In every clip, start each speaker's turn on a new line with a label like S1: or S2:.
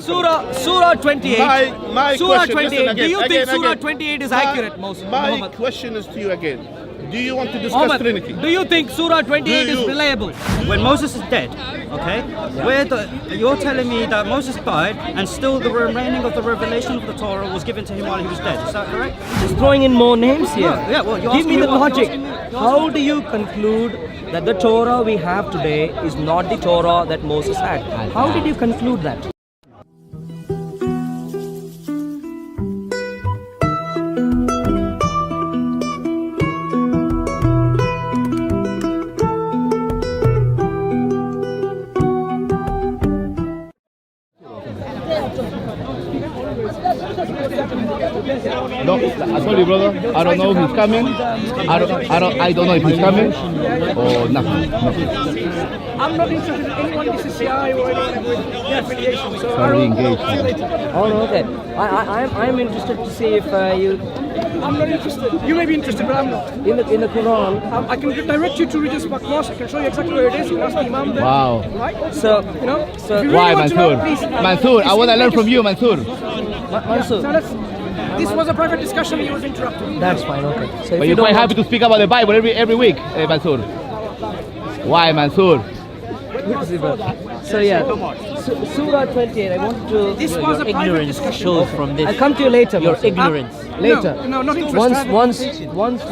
S1: Surah 28.
S2: My
S1: Surah
S2: question,
S1: 28.
S2: listen,
S1: Do you
S2: again,
S1: think
S2: again,
S1: Surah
S2: again.
S1: 28 is accurate, Muhammad?
S2: My question is to you again. Do you want to discuss
S1: Muhammad,
S2: Trinity?
S1: do you think Surah 28
S2: Do
S1: is
S2: you?
S1: reliable?
S3: When Moses is dead, okay, you're telling me that Moses died and still the remaining of the revelation of the Torah was given to him while he was dead. Is that correct?
S1: He's throwing in more names here.
S3: Yeah, well, you're
S1: Give me
S3: asking
S1: the
S3: me what-
S1: logic.
S3: you're asking me-
S1: How do you conclude that the Torah we have today is not the Torah that Moses had? How did you conclude that?
S2: No, I told you, brother. I don't know if he's coming. I don't know if he's coming or nothing.
S4: I'm not interested in anyone DCCI or anyone with the affiliation. So
S2: Sorry, engaged.
S1: Oh, okay. I'm interested to see if you
S4: I'm not interested. You may be interested, but I'm not.
S1: in the Quran.
S4: I can direct you to Regis Bakwas. I can show you exactly where it is. You can ask the Imam there.
S2: Wow.
S4: Right?
S1: So,
S4: You know?
S1: So-
S4: if you really
S2: Why,
S4: want to know,
S2: Mansoor?
S4: please,
S2: Mansoor, I want to learn from you, Mansoor.
S1: Mansoor,
S4: So this was a private discussion. You was interrupted.
S1: that's fine. Okay. So if
S2: But
S1: you
S2: you're
S1: don't
S2: quite
S1: want
S2: happy to speak about the Bible every week, Mansoor. Why, Mansoor?
S1: Good to see, brother. So yeah, Surah 28. I want to.
S4: This was a private discussion.
S5: shows from this.
S1: I'll come to you later.
S5: Your
S1: Mansoor.
S5: ignorance.
S1: Later.
S4: No, not interested.
S1: Once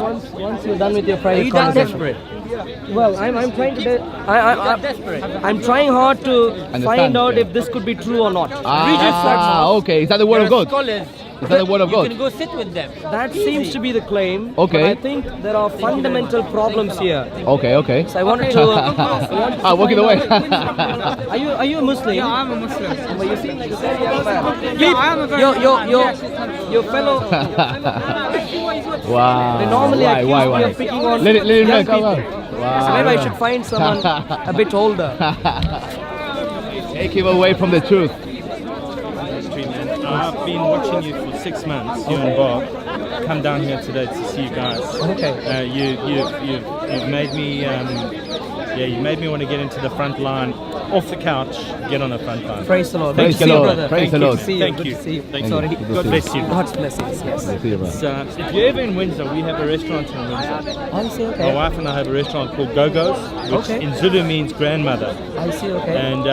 S1: you're done with your private
S5: Are you that
S1: conversation.
S5: desperate?
S1: Well, I'm trying to.
S5: Desperate.
S1: I'm trying hard to find out
S2: yeah.
S1: if this could be true or not.
S2: Okay. Is that the word of God?
S5: Scholars.
S2: Is that the word of
S5: You
S2: God?
S5: can go sit with them.
S1: That seems to be the claim.
S2: Okay.
S1: But I think there are fundamental problems here.
S2: Okay.
S1: So I wanted to.
S2: Walking away.
S1: Are you a Muslim?
S4: Yeah, I'm a Muslim.
S1: But you seem like a very young man.
S4: Yeah, I am a very
S1: Your fellow.
S2: Wow.
S1: They normally accuse me of picking on
S2: Let him
S1: young
S2: know. Come
S1: people.
S2: on.
S1: So
S2: Wow.
S1: maybe I should find someone a bit older.
S2: Take him away from the truth.
S6: I've been watching you for 6 months, you and Bob. Come down here today to see you guys.
S1: Okay.
S6: You've made me, you made me want to get into the front line, off the couch, get on the front line.
S1: Praise the Lord.
S2: Praise
S1: Good to see
S2: the
S1: you,
S2: Lord.
S1: brother.
S2: Praise the
S1: Good
S2: Lord.
S1: to see you.
S6: Thank
S1: Good
S6: you.
S1: to see you.
S6: Thank
S1: Sorry.
S6: you. God bless you.
S1: God's blessings. Yes.
S2: See you, brother.
S6: So, if you're ever in Windsor, we have a restaurant in Windsor.
S1: I see.
S6: My
S1: Okay.
S6: wife and I have a restaurant called Gogo's, which
S1: Okay.
S6: in Zulu means grandmother.
S1: I see. Okay.
S6: And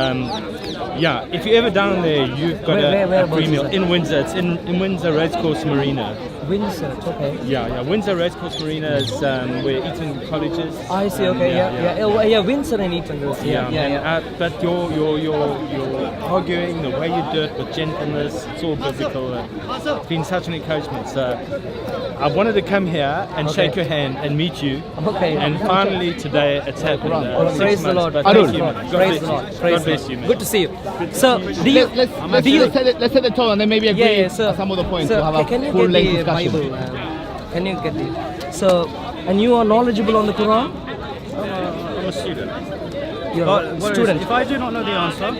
S6: if you're ever down there, you've got
S1: Where
S6: a free meal
S1: is it?
S6: in Windsor. It's in Windsor Racecourse Marina.
S1: Windsor. Okay.
S6: Yeah. Windsor Racecourse Marina is where Eton College is.
S1: I see. Okay. Yeah. Windsor and Eton. Yeah.
S6: But you're arguing the way you do it with gentleness. It's all biblical. It's been such an encouragement. So I wanted to come here and
S1: Okay.
S6: shake your hand and meet you.
S1: Okay.
S6: And finally today it's happened.
S1: Praise
S6: 6
S1: the
S6: months,
S1: Lord.
S6: but
S1: Praise
S6: thank
S1: the
S6: you,
S1: Lord.
S6: man. God
S1: Praise
S6: bless
S1: the
S6: you.
S1: Lord. Praise
S6: God bless
S1: the
S6: you,
S1: Lord.
S6: man.
S1: Good to see you. So, do you?
S2: Let's set the tone and then maybe agree
S1: So,
S2: some of the points
S1: so
S2: to have
S1: can
S2: a
S1: you
S2: full
S1: get
S2: length
S1: the
S2: discussion.
S1: Bible? Can you get it? So, and you are knowledgeable on the Quran?
S6: I'm a student.
S1: You're a student.
S3: If I do not know the answer, I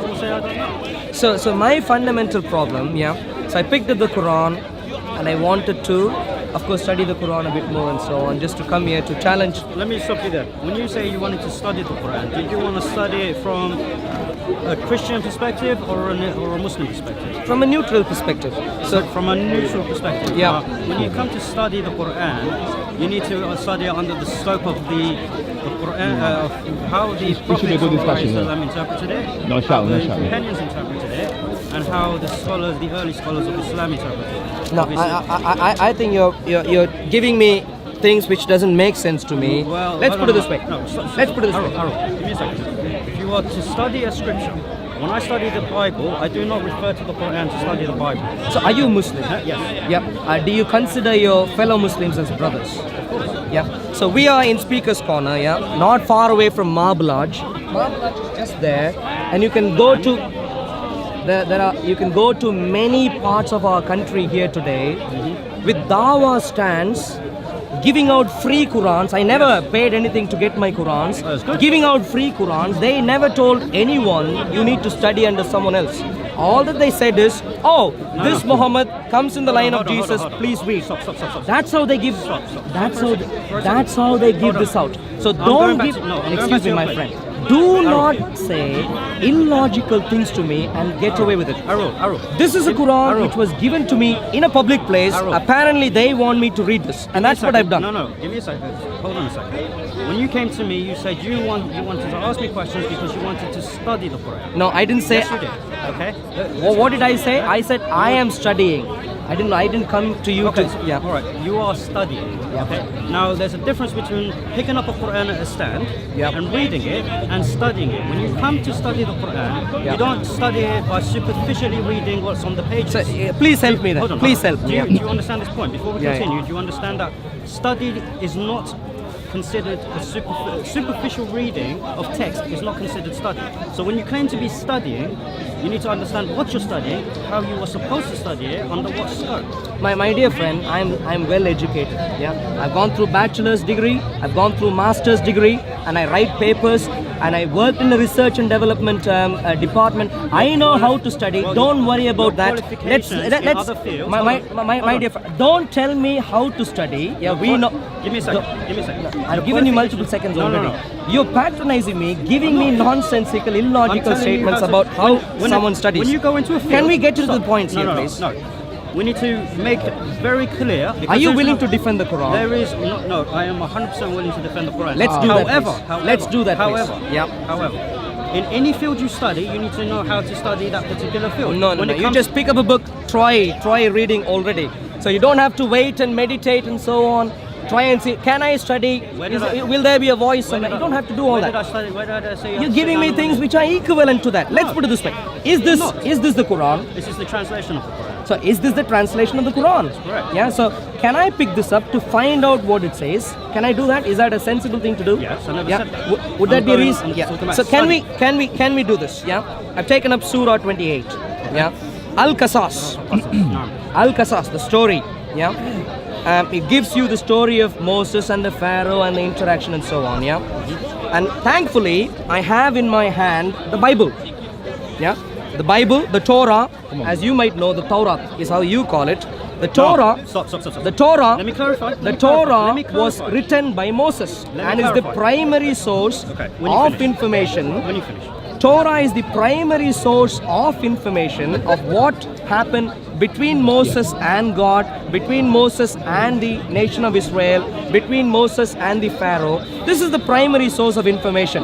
S3: will say I don't know.
S1: So my fundamental problem, so I picked up the Quran and I wanted to, of course, study the Quran a bit more and so on, just to come here to challenge.
S3: Let me stop you there. When you say you wanted to study the Quran, did you want to study it from a Christian perspective or a Muslim perspective?
S1: From a neutral perspective.
S3: So from a neutral perspective.
S1: Yeah.
S3: When you come to study the Quran, you need to study it under the scope of the Quran, of how the
S2: should be a
S3: Prophet
S2: good discussion,
S3: ﷺ interpreted it,
S2: No
S3: how
S2: shout, no
S3: the
S2: shout, yeah.
S3: companions interpreted it, and how the early scholars of Islam interpreted it.
S1: No,
S3: Obviously-
S1: I think you're giving me things which doesn't make sense to me.
S3: Well,
S1: Let's put it this way.
S3: No,
S1: Let's put it this way.
S3: Arul, give me a second. If you are to study a scripture, when I study the Bible, I do not refer to the Quran to study the Bible.
S1: So are you Muslim?
S3: Yes.
S1: Yeah. Do you consider your fellow Muslims as brothers?
S3: Of course.
S1: Yeah. So we are in Speaker's Corner, not far away from Marble Lodge. Marble Lodge is just there, and you can go to. You can go to many parts of our country here today with Dawah stands, giving out free Qurans. I never paid anything to get my Qurans.
S3: That's good.
S1: Giving out free Qurans. They never told anyone you need to study under someone else. All that they said is, this Muhammad comes in the line of Jesus. Please read.
S3: Stop.
S1: That's how they give. That's how they give this out. So don't give. Excuse me, my friend. Do not say illogical things to me and get away with it.
S3: Arul.
S1: This is a Quran
S3: Arul.
S1: which was given to me in a public place.
S3: Arul.
S1: Apparently they want me to read this, and that's what I've done.
S3: No, give me a second. Hold on a second. When you came to me, you said you wanted to ask me questions because you wanted to study the Quran.
S1: No, I didn't say.
S3: Yes, you did. Okay.
S1: What did I say? I said I am studying. I didn't come to you
S3: Okay,
S1: to.
S3: so,
S1: Yeah.
S3: all right. You are studying. Okay. Now, there's a difference between picking up a Quran at a stand
S1: Yep.
S3: and reading it and studying it. When you come to study the Quran, you
S1: Yep.
S3: don't study it by superficially reading what's on the pages.
S1: So, please help me then.
S3: Hold on,
S1: Please
S3: hold on.
S1: help me.
S3: Do you understand this point? Before we
S1: Yeah,
S3: continue, do you understand that study is not considered a superficial reading of text is not considered study. So when you claim to be studying, you need to understand what you're studying, how you were supposed to study it, under what scope.
S1: My dear friend, I'm well educated. Yeah, I've gone through bachelor's degree, I've gone through master's degree, and I write papers, and I worked in the research and development department. I know how to study.
S3: Well,
S1: don't worry about that.
S3: qualifications in other fields-
S1: my dear friend, don't tell me how to study. Yeah, we know.
S3: Give me a second.
S1: I've given you multiple seconds already. You're patronizing me, giving me nonsensical, illogical statements about how someone studies.
S3: When you go into a field,
S1: can we get to the
S3: stop.
S1: points
S3: No,
S1: here,
S3: no,
S1: please?
S3: No. We need to make it very clear.
S1: Are you
S3: there's
S1: willing
S3: no-
S1: to defend the Quran?
S3: There is no. I am 100% willing to defend the Quran.
S1: Let's do that,
S3: However,
S1: please. Let's do that, please.
S3: However,
S1: Yeah.
S3: However, in any field you study, you need to know how to study that particular field.
S1: No.
S3: When it
S1: You
S3: comes-
S1: just pick up a book, try reading already. So you don't have to wait and meditate and so on. Try and see, can I study?
S3: Where did I-
S1: Will there be a voice?
S3: Where did
S1: You
S3: I-
S1: don't have to do all
S3: where
S1: that.
S3: Did I study? Where did I say?
S1: You're giving me things which are equivalent to that. Let's
S3: No.
S1: put it this way. Is this the Quran?
S3: This is the translation of the Quran.
S1: So is this the translation of the Quran?
S3: correct.
S1: Yeah, so can I pick this up to find out what it says? Can I do that? Is that a sensible thing to do?
S3: Yes, I never
S1: yeah.
S3: said that.
S1: Would that
S3: I'm
S1: be a
S3: going-
S1: reason?
S3: I'm
S1: Yeah.
S3: talking about
S1: So
S3: study.
S1: can we do this? Yeah. I've taken up Surah 28. Yeah. Al-Qasas. Al-Qasas, the story. Yeah. It gives you the story of Moses and the Pharaoh and the interaction and so on. Yeah. And thankfully, I have in my hand the Bible. Yeah. The Bible, the Torah, as you might know, the Torah is how you call it. The Torah.
S3: No, stop.
S1: The Torah.
S3: Let me clarify.
S1: The Torah was written by Moses
S3: Let me
S1: and is the
S3: clarify.
S1: primary source
S3: Okay, when you
S1: of
S3: finish.
S1: information.
S3: When you finish.
S1: Torah is the primary source of information of what happened between Moses and God, between Moses and the nation of Israel, between Moses and the Pharaoh. This is the primary source of information.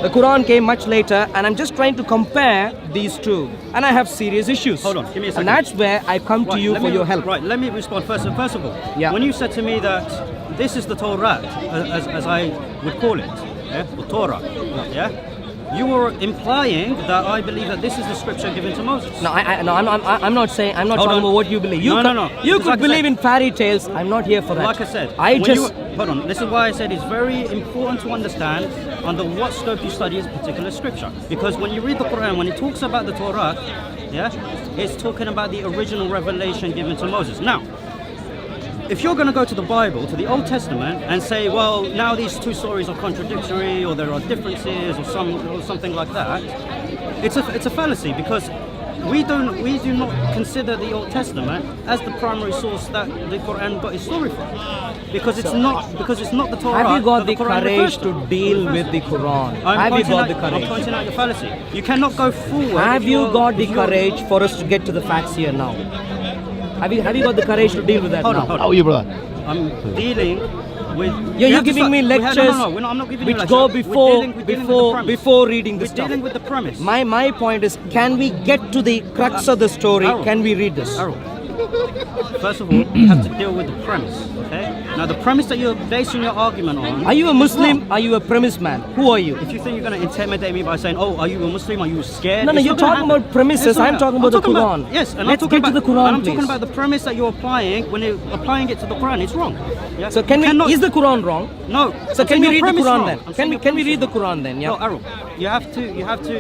S1: The Quran came much later, and I'm just trying to compare these two. And I have serious issues.
S3: Hold on, give me a second.
S1: And that's where I come to you
S3: let
S1: for
S3: me-
S1: your help.
S3: Right, let me respond first. First of all,
S1: Yeah.
S3: when you said to me that this is the Torah, as I would call it, yeah, or Torah, yeah, you were implying that I believe that this is the scripture given to Moses.
S1: No, I'm not saying. I'm not
S3: Hold
S1: talking
S3: on.
S1: about what you believe. You
S3: No,
S1: could,
S3: no.
S1: You
S3: Because
S1: could
S3: like I
S1: believe
S3: said-
S1: in fairy tales. I'm not here for that.
S3: Like I said,
S1: I
S3: when
S1: just.
S3: hold on. This is why I said it's very important to understand under what scope you study a particular scripture. Because when you read the Quran, when it talks about the Torah, yeah, it's talking about the original revelation given to Moses. Now, if you're going to go to the Bible, to the Old Testament, and say, well, now these two stories are contradictory, or there are differences, or something like that, it's a fallacy because we do not consider the Old Testament as the primary source that the Quran got its story from, because it's not the Torah.
S1: Have you got
S3: that
S1: the
S3: Quran
S1: courage
S3: refers
S1: to deal with the Quran? Have you got the
S3: I'm
S1: courage?
S3: pointing out your fallacy. You cannot go forward.
S1: Have
S3: if
S1: you
S3: you're-
S1: got the
S3: if you're-
S1: courage for us to get to the facts here now? Have you got the courage to deal with that
S3: Hold
S1: now?
S3: on, hold
S2: How
S3: on.
S2: are you, brother?
S3: I'm dealing with.
S1: You're
S3: we have to
S1: giving
S3: start-
S1: me
S3: we have-
S1: lectures
S3: No, I'm not giving you
S1: which
S3: lectures.
S1: go
S3: We're
S1: before
S3: dealing with the premise.
S1: before reading the
S3: We're
S1: stuff.
S3: dealing with the premise.
S1: My point is, can we get to the crux of the story?
S3: Arul.
S1: Can we read this?
S3: Arul, first of all, you have to deal with the premise. Okay. Now, the premise that you're basing your argument on.
S1: Are you a Muslim? Are you a premise man? Who are you?
S3: If you think you're going to intimidate me by saying, "Oh, are you a Muslim? Are you scared?"
S1: No,
S3: It's
S1: you're
S3: not gonna
S1: talking
S3: happen.
S1: about premises.
S3: It's not
S1: I'm
S3: gonna-
S1: talking about the Quran.
S3: Yes, and
S1: Let's
S3: I'm talking
S1: get to
S3: about
S1: the Quran,
S3: and I'm
S1: please.
S3: talking about the premise that you're applying when you're applying it to the Quran. It's wrong. Yeah?
S1: So can
S3: You
S1: we?
S3: cannot-
S1: Is the Quran wrong?
S3: No.
S1: So
S3: I'm
S1: can
S3: saying
S1: we
S3: your
S1: read the
S3: premise
S1: Quran
S3: wrong.
S1: then?
S3: I'm saying
S1: Can we
S3: your
S1: can we
S3: premise
S1: read the
S3: is wrong.
S1: Quran then?
S3: No,
S1: Yeah.
S3: Arul, you have to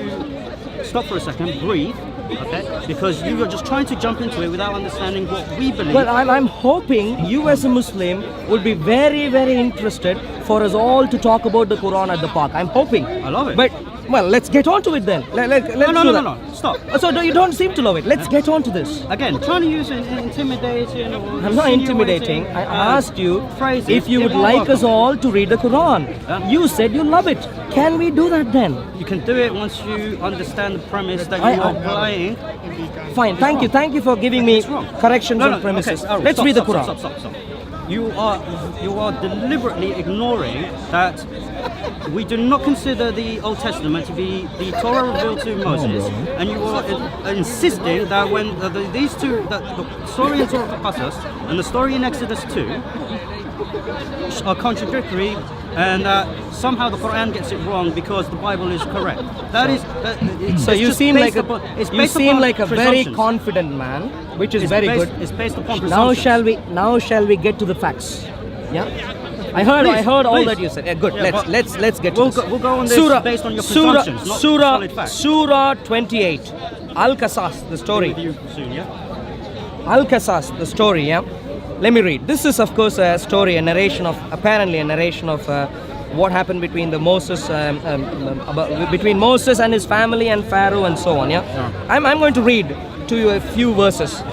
S3: stop for a second, breathe, okay? Because you are just trying to jump into it without understanding what we believe.
S1: Well, I'm hoping you as a Muslim would be very, very interested for us all to talk about the Quran at the park. I'm hoping.
S3: I love it.
S1: But Well, let's get on to it then. Let's
S3: No,
S1: do
S3: no,
S1: that.
S3: no. Stop.
S1: So you don't seem to love it. Let's get on to this.
S3: Again, trying to use intimidating or
S1: I'm not intimidating. I asked you if you would like us all to read the Quran. You said you love it. Can we do that then?
S3: You can do it once you understand the premise that you are applying.
S1: Fine. Thank you. Thank you for giving me
S3: It's wrong.
S1: corrections on premises.
S3: Okay.
S1: Let's
S3: Stop,
S1: read the
S3: stop,
S1: Quran.
S3: Stop. You are deliberately ignoring that we do not consider the Old Testament to be the Torah revealed to Moses, and you are insisting that when these two, that the story in Surah Al-Qasas and the story in Exodus 2 are contradictory, and somehow the Quran gets it wrong because the Bible is correct.
S1: So you seem like a very confident man, which is very good.
S3: It's based upon
S1: Now
S3: presumptions.
S1: shall we get to the facts? Yeah. I heard all
S3: please.
S1: that you said. Yeah, good.
S3: Yeah,
S1: Let's get to this.
S3: We'll go on this based on your presumptions, not solid facts.
S1: Surah 28. Al-Qasas, the story.
S3: With you soon, yeah?
S1: Al-Qasas, the story, yeah? Let me read. This is, of course, a story, apparently a narration of what happened between between Moses and his family and Pharaoh and so on, yeah? I'm going to read to you a few verses.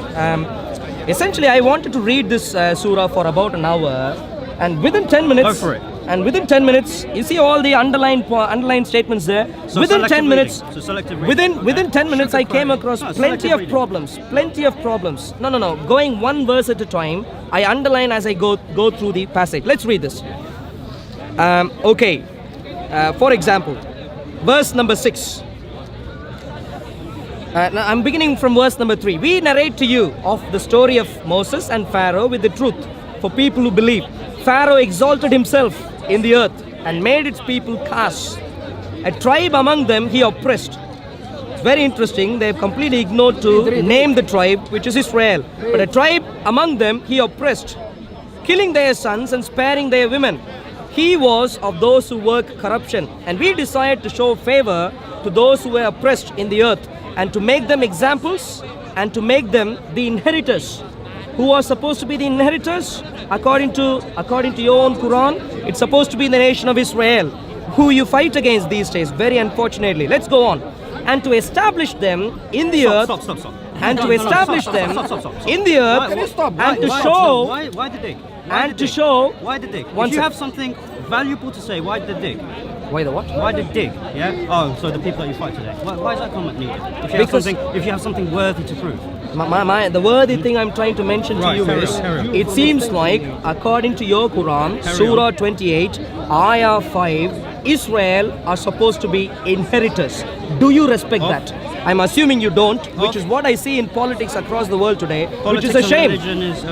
S1: Essentially, I wanted to read this surah for about an hour, and within 10 minutes...
S3: Go for it.
S1: And within 10 minutes, you see all the underlined statements there.
S3: So
S1: within 10 minutes,
S3: selective reading.
S1: within 10 minutes, I came across plenty
S3: selective
S1: of
S3: reading.
S1: problems. No. Going one verse at a time, I underline as I go through the passage. Let's read this. Okay. For example, verse number 6. Now I'm beginning from verse number 3. We narrate to you of the story of Moses and Pharaoh with the truth for people who believe. Pharaoh exalted himself in the earth and made its people castes. A tribe among them he oppressed. It's very interesting. They have completely ignored to name the tribe, which is Israel. But a tribe among them he oppressed, killing their sons and sparing their women. He was of those who work corruption, and we desired to show favor to those who were oppressed in the earth, and to make them examples, and to make them the inheritors. Who are supposed to be the inheritors? According to your own Quran, it's supposed to be the nation of Israel, who you fight against these days, very unfortunately. Let's go on. And to establish them in the earth.
S3: Stop.
S1: And to establish them in the earth, and to show.
S3: Why the dig? Why the dig? If you have something valuable to say, why the dig?
S1: Why the what?
S3: Why the dig? Yeah. Oh, so the people that you fight today. Why is that comment needed? If you have something worthy to prove.
S1: The worthy thing I'm trying to mention to you is, it seems like, according to your Quran, Surah 28, Ayah 5, Israel are supposed to be inheritors. Do you respect that? I'm assuming you don't, which is what I see in politics across the world today, which is a shame.
S3: Religion is,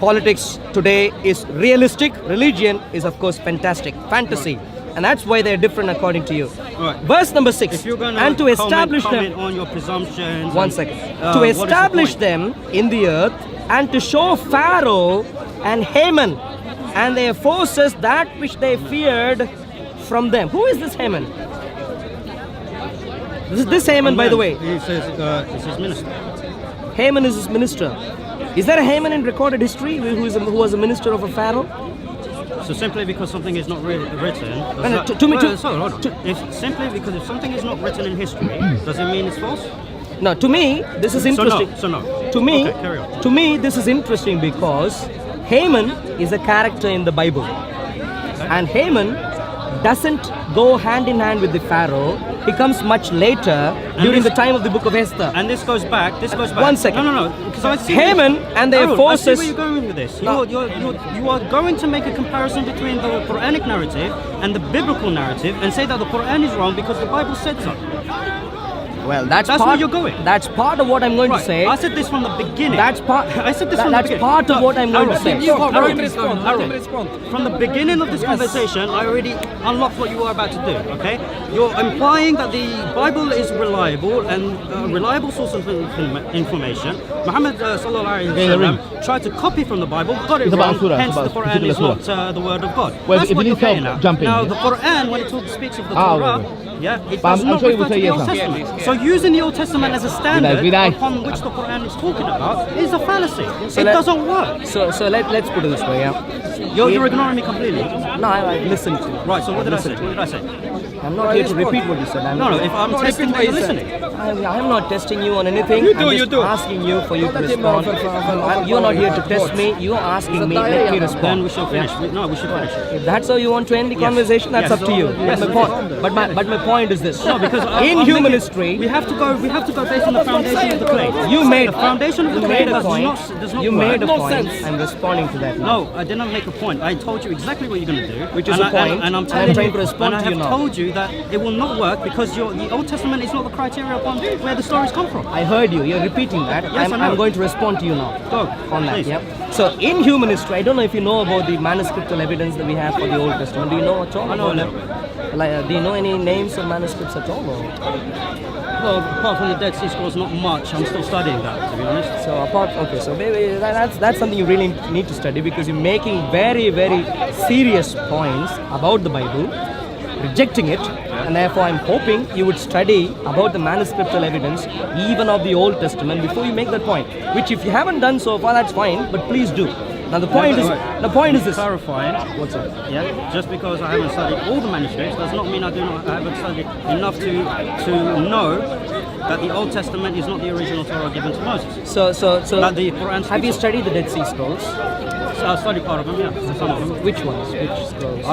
S1: Politics today is realistic. Religion is, of course, fantastic. Fantasy. And that's why they're different according to you.
S3: Right.
S1: Verse number 6.
S3: If you're going
S1: and to establish
S3: comment
S1: them
S3: on your presumptions.
S1: One second. To establish them in the earth, and to show Pharaoh and Haman and their forces that which they feared from them. Who is this Haman? This Haman, by the way.
S3: He says it's his minister.
S1: Haman is his minister. Is there a Haman in recorded history who was a minister of a pharaoh?
S3: So simply because something is not written, simply because if something is not written in history, does it mean it's false?
S1: No, to me this is interesting.
S3: So no.
S1: To me,
S3: okay, carry on.
S1: To me this is interesting because Haman is a character in the Bible, and Haman doesn't go hand in hand with the Pharaoh. He comes much later during the time of the book of Esther.
S3: And this goes back.
S1: 1 second.
S3: No. Because I see
S1: Haman and their forces.
S3: I see where you're going with this. You are going to make a comparison between the Quranic narrative and the biblical narrative and say that the Quran is wrong because the Bible said so.
S1: Well, that's
S3: where you're going.
S1: That's part of what I'm going to say.
S3: I said this from the beginning.
S1: I said this from the beginning. That's part of what I'm going to say.
S3: From the beginning of this conversation, I already unlocked what you were about to do, okay? You're implying that the Bible is reliable and a reliable source of information. Muhammad tried to copy from the Bible, got it wrong, hence the Quran is not the word of God.
S2: Well,
S3: That's
S2: if
S3: what
S2: you
S3: you're
S2: need help,
S3: getting at.
S2: jump in.
S3: Now, the Quran, when it speaks of the Torah, Yeah, it
S2: But
S3: does
S2: I'm
S3: not
S2: sure you
S3: refer
S2: would
S3: to
S2: say
S3: the
S2: yes
S3: Old
S2: now.
S3: Testament. So using the Old Testament as a standard
S2: Vidai.
S3: upon which the Quran is talking about is a fallacy.
S1: So
S3: It
S1: let-
S3: doesn't work.
S1: So let's put it this way, yeah.
S3: You're ignoring me completely.
S1: No, I listened to you.
S3: Right, so what did I say?
S1: Listen
S3: What
S1: to
S3: did I say?
S1: you. I'm not here to repeat what you said.
S3: No, if I'm testing what you're listening.
S1: I'm not testing you on anything. I'm just asking you for you to respond. You're not here to test me. You're asking me. Let me respond.
S3: Then we shall finish.
S1: Yeah.
S3: We should finish.
S1: If that's how you want to end the conversation, that's
S3: Yes.
S1: up to you.
S3: Yes.
S1: But my point is this.
S3: No, because
S1: in
S3: I'm
S1: human
S3: making-
S1: history,
S3: we have to go based on the foundation of the clay.
S1: you made
S3: the foundation of the
S1: you
S3: clay
S1: made a
S3: does
S1: point.
S3: not
S1: You
S3: work.
S1: made a
S3: No
S1: point.
S3: sense.
S1: I'm responding to that. Now.
S3: No, I did not make a point. I told you exactly what you're going to do,
S1: Which is
S3: and
S1: a point,
S3: And I'm
S1: and
S3: telling
S1: I'm trying
S3: you,
S1: to respond
S3: and
S1: to
S3: I
S1: you
S3: have
S1: now.
S3: told you that it will not work because the Old Testament is not the criteria upon where the stories come from.
S1: I heard you. You're repeating that.
S3: Yes, I know.
S1: I'm going to respond to you now.
S3: Go,
S1: On that,
S3: please.
S1: yeah. So in human history, I don't know if you know about the manuscriptal evidence that we have for the Old Testament. Do you know at all?
S3: I know a
S1: about
S3: little
S1: that? Like, do you know any names of manuscripts at all? Or?
S3: Well, apart from the Dead Sea Scrolls, not much. I'm still studying that, to be honest.
S1: So so maybe that's something you really need to study because you're making very, very serious points about the Bible, rejecting it, and therefore I'm hoping you would study about the manuscriptal evidence, even of the Old Testament, before you make that point. Which, if you haven't done so far, that's fine, but please do. Now the point is this.
S3: Clarifying.
S1: What's it?
S3: Yeah, just because I haven't studied all the manuscripts does not mean I haven't studied enough to know that the Old Testament is not the original Torah given to Moses.
S1: So
S3: That the Quran
S1: have you
S3: speaks of.
S1: studied the Dead Sea Scrolls?
S3: So I studied part of them, yeah, some of them.
S1: Which ones? Which scrolls?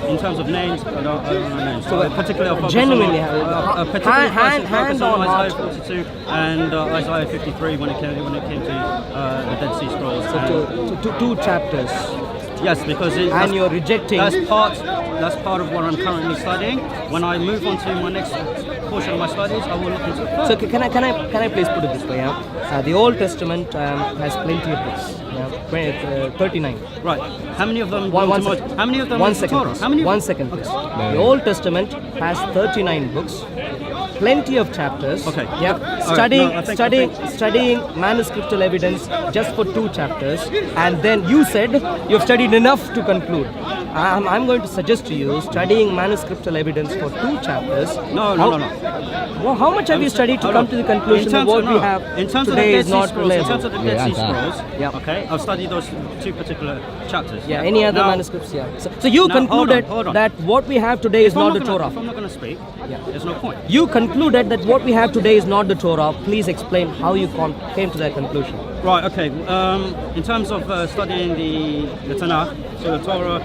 S3: In terms of names, I don't know names. So particularly I'll focus
S1: genuinely,
S3: on, particularly
S1: hand
S3: focus
S1: on
S3: on
S1: heart.
S3: Isaiah 42 and Isaiah 53 when it came to the Dead Sea Scrolls.
S1: To two chapters.
S3: Yes, because
S1: And you're rejecting.
S3: That's part of what I'm currently studying. When I move on to my next portion of my studies, I will look into it further.
S1: So can I please put it this way? Yeah, the Old Testament has plenty of books. Yeah, 39.
S3: Right. How many of them?
S1: One
S3: How
S1: second.
S3: many of them?
S1: One
S3: is
S1: second,
S3: Torah?
S1: please.
S3: How many?
S1: 1 second, please. The Old Testament has 39 books, plenty of chapters.
S3: Okay.
S1: Yeah.
S3: All right. No, I think-
S1: Studying manuscriptal evidence just for 2 chapters, and then you said you've studied enough to conclude. I'm going to suggest to you studying manuscriptal evidence for 2 chapters.
S3: No.
S1: Well, how much have you studied to
S3: Hold
S1: come
S3: on.
S1: to the conclusion that what we have
S3: in terms
S1: today
S3: of
S1: is
S3: the Dead
S1: not
S3: Sea Scrolls, in
S1: reliable?
S3: terms of the Dead Sea
S2: Yeah,
S3: Scrolls,
S1: yeah.
S3: okay, I've studied those 2 particular chapters.
S1: Yeah, any other
S3: Now-
S1: manuscripts? Yeah. So you
S3: Now, hold on,
S1: concluded
S3: hold on.
S1: that what we have today is
S3: If I'm
S1: not the
S3: gonna-
S1: Torah.
S3: If I'm not going to speak,
S1: Yeah.
S3: there's no point.
S1: You concluded that what we have today is not the Torah. Please explain how you came to that conclusion.
S3: Right, okay. In terms of studying the Tanakh, so the Torah,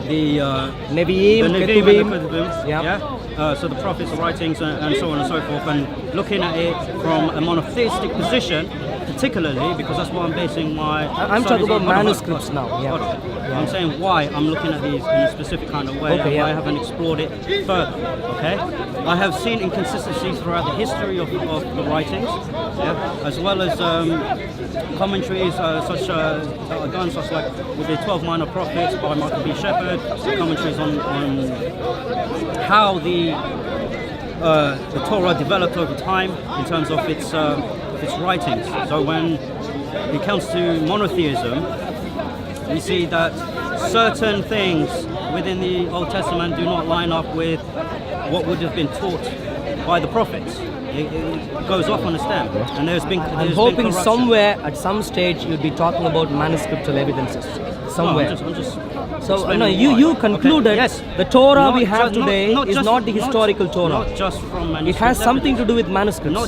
S3: the
S1: Nevi'im,
S3: Nevi'im and
S1: Ketuvim.
S3: the Ketuvim,
S1: Yeah.
S3: so the prophets' writings and so on and so forth, and looking at it from a monotheistic position, particularly because that's what I'm basing my.
S1: I'm
S3: studies
S1: talking about
S3: on. Hold on,
S1: manuscripts
S3: hold on,
S1: now, yeah.
S3: hold on. I'm saying why I'm looking at these in a specific kind of way,
S1: Okay,
S3: and
S1: yeah.
S3: why I haven't explored it further. Okay, I have seen inconsistencies throughout the history of the writings, yeah, as well as commentaries such like with the 12 Minor Prophets by Michael B. Shepherd, commentaries on how the Torah developed over time in terms of its writings. So when it comes to monotheism, we see that certain things within the Old Testament do not line up with what would have been taught by the prophets. It goes off on a stem, and
S1: I'm hoping somewhere at some stage you'll be talking about manuscriptal evidences. Somewhere.
S3: I'm just
S1: So
S3: explaining
S1: no,
S3: why.
S1: you concluded
S3: Okay, yes.
S1: the Torah
S3: Not
S1: we have
S3: ju- not-
S1: today
S3: not
S1: is
S3: just-
S1: not the historical Torah.
S3: Not just from
S1: It
S3: manuscripts.
S1: has something to do with manuscripts.
S3: No,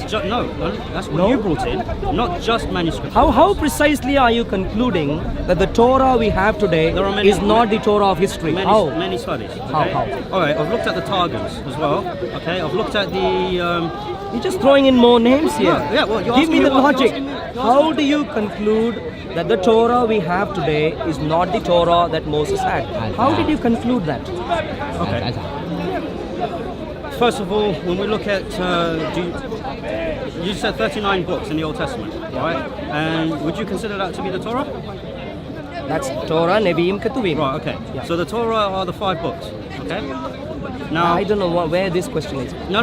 S3: that's what
S1: No?
S3: you brought in. Not just manuscripts.
S1: How precisely are you concluding that the Torah we have today
S3: There are many-
S1: is not the Torah of history? How?
S3: Many studies.
S1: How?
S3: Okay? All right, I've looked at the Targums as well. Okay, I've looked at the.
S1: You're just throwing in more names here.
S3: No, yeah, well, you're
S1: Give me
S3: asking
S1: the
S3: me what-
S1: logic.
S3: you're asking me- you're
S1: How
S3: asking
S1: do you conclude that the Torah we have today is not the Torah that Moses had? How did you conclude that?
S3: Okay. First of all, when we look at, you said 39 books in the Old Testament, right? And would you consider that to be the Torah?
S1: That's Torah, Nevi'im, Ketuvim.
S3: Right. Okay.
S1: Yeah.
S3: So the Torah are the 5 books. Okay. Now,
S1: I don't know where this question is.
S3: No.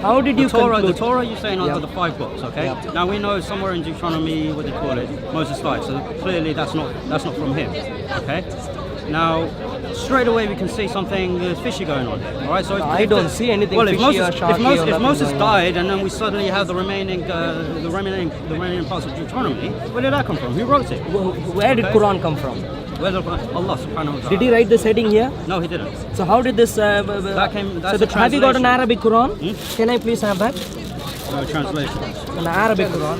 S1: How did you
S3: The Torah,
S1: conclude?
S3: the Torah you're saying
S1: Yeah.
S3: are the 5 books, okay?
S1: Yeah.
S3: Now we know somewhere in Deuteronomy, what they call it, Moses died, so clearly that's not from him, okay? Now, straight away we can see something fishy going on. All right, so
S1: I don't see anything
S3: well, if
S1: fishy or
S3: Moses,
S1: sharky or
S3: if
S1: nothing
S3: Moses
S1: going on.
S3: died and then we suddenly have the remaining parts of Deuteronomy, where did that come from? Who wrote it?
S1: Where did Quran come from?
S3: Where did Allah subhanahu wa ta'ala?
S1: Did he write this heading here?
S3: No, he didn't.
S1: So how did this?
S3: That's
S1: so have you got an
S3: translation.
S1: Arabic Quran? Can I please have that?
S3: No, translation.
S1: An Arabic Quran.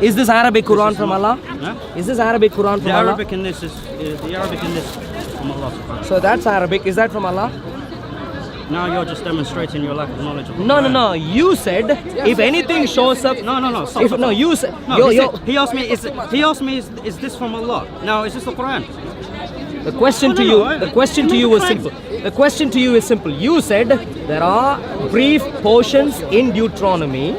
S1: Is this Arabic Quran from Allah?
S3: Huh?
S1: Is this Arabic Quran from
S3: The
S1: Allah?
S3: Arabic in this is the Arabic in this is from Allah subhanahu wa ta'ala.
S1: So that's Arabic. Is that from Allah?
S3: Now you're just demonstrating your lack of knowledge of the
S1: No, no,
S3: Quran.
S1: no. You said if anything shows up.
S3: No. Stop,
S1: If,
S3: stop,
S1: no,
S3: stop.
S1: you said.
S3: No, he asked me. Is this from Allah? Now, is this the Quran?
S1: The question
S3: No,
S1: to
S3: no,
S1: you.
S3: no,
S1: The question to you was simple. The question to you is simple. You said there are brief portions in Deuteronomy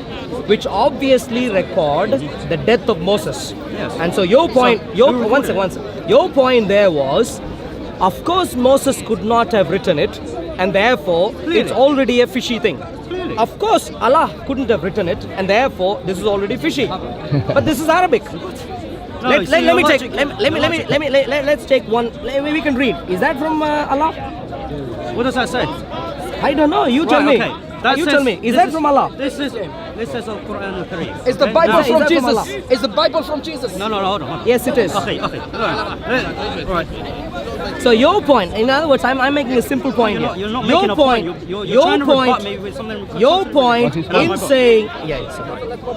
S1: which obviously record the death of Moses.
S3: Yes.
S1: And so your point.
S3: who
S1: One
S3: recorded
S1: second. Your point there was, of course Moses could not have written it, and therefore it's already a fishy thing.
S3: Clearly.
S1: Of course, Allah couldn't have written it, and therefore this is already fishy. But this is Arabic.
S3: No,
S1: Let
S3: you see,
S1: me
S3: your
S1: take.
S3: logic-
S1: Let's take one. We can read. Is that from Allah?
S3: What does that say?
S1: I don't know. You tell
S3: Right,
S1: me.
S3: okay. That
S1: You
S3: says-
S1: tell me. Is
S3: this
S1: that from Allah?
S3: This is Al-Quran Al-Kareem.
S4: Is the
S3: Okay?
S4: Bible
S3: Now-
S1: Is
S4: from
S1: that from
S4: Jesus?
S1: Allah?
S4: Is the Bible from Jesus?
S3: No, hold on.
S1: Yes, it is.
S3: Okay. All right.
S1: So your point, in other words, I'm making a simple point here.
S3: You're not
S1: your
S3: making a
S1: point.
S3: point. You're
S1: Your
S3: trying to
S1: point.
S3: rebut me with something.
S1: Your point
S2: What is
S1: in
S2: my
S1: saying,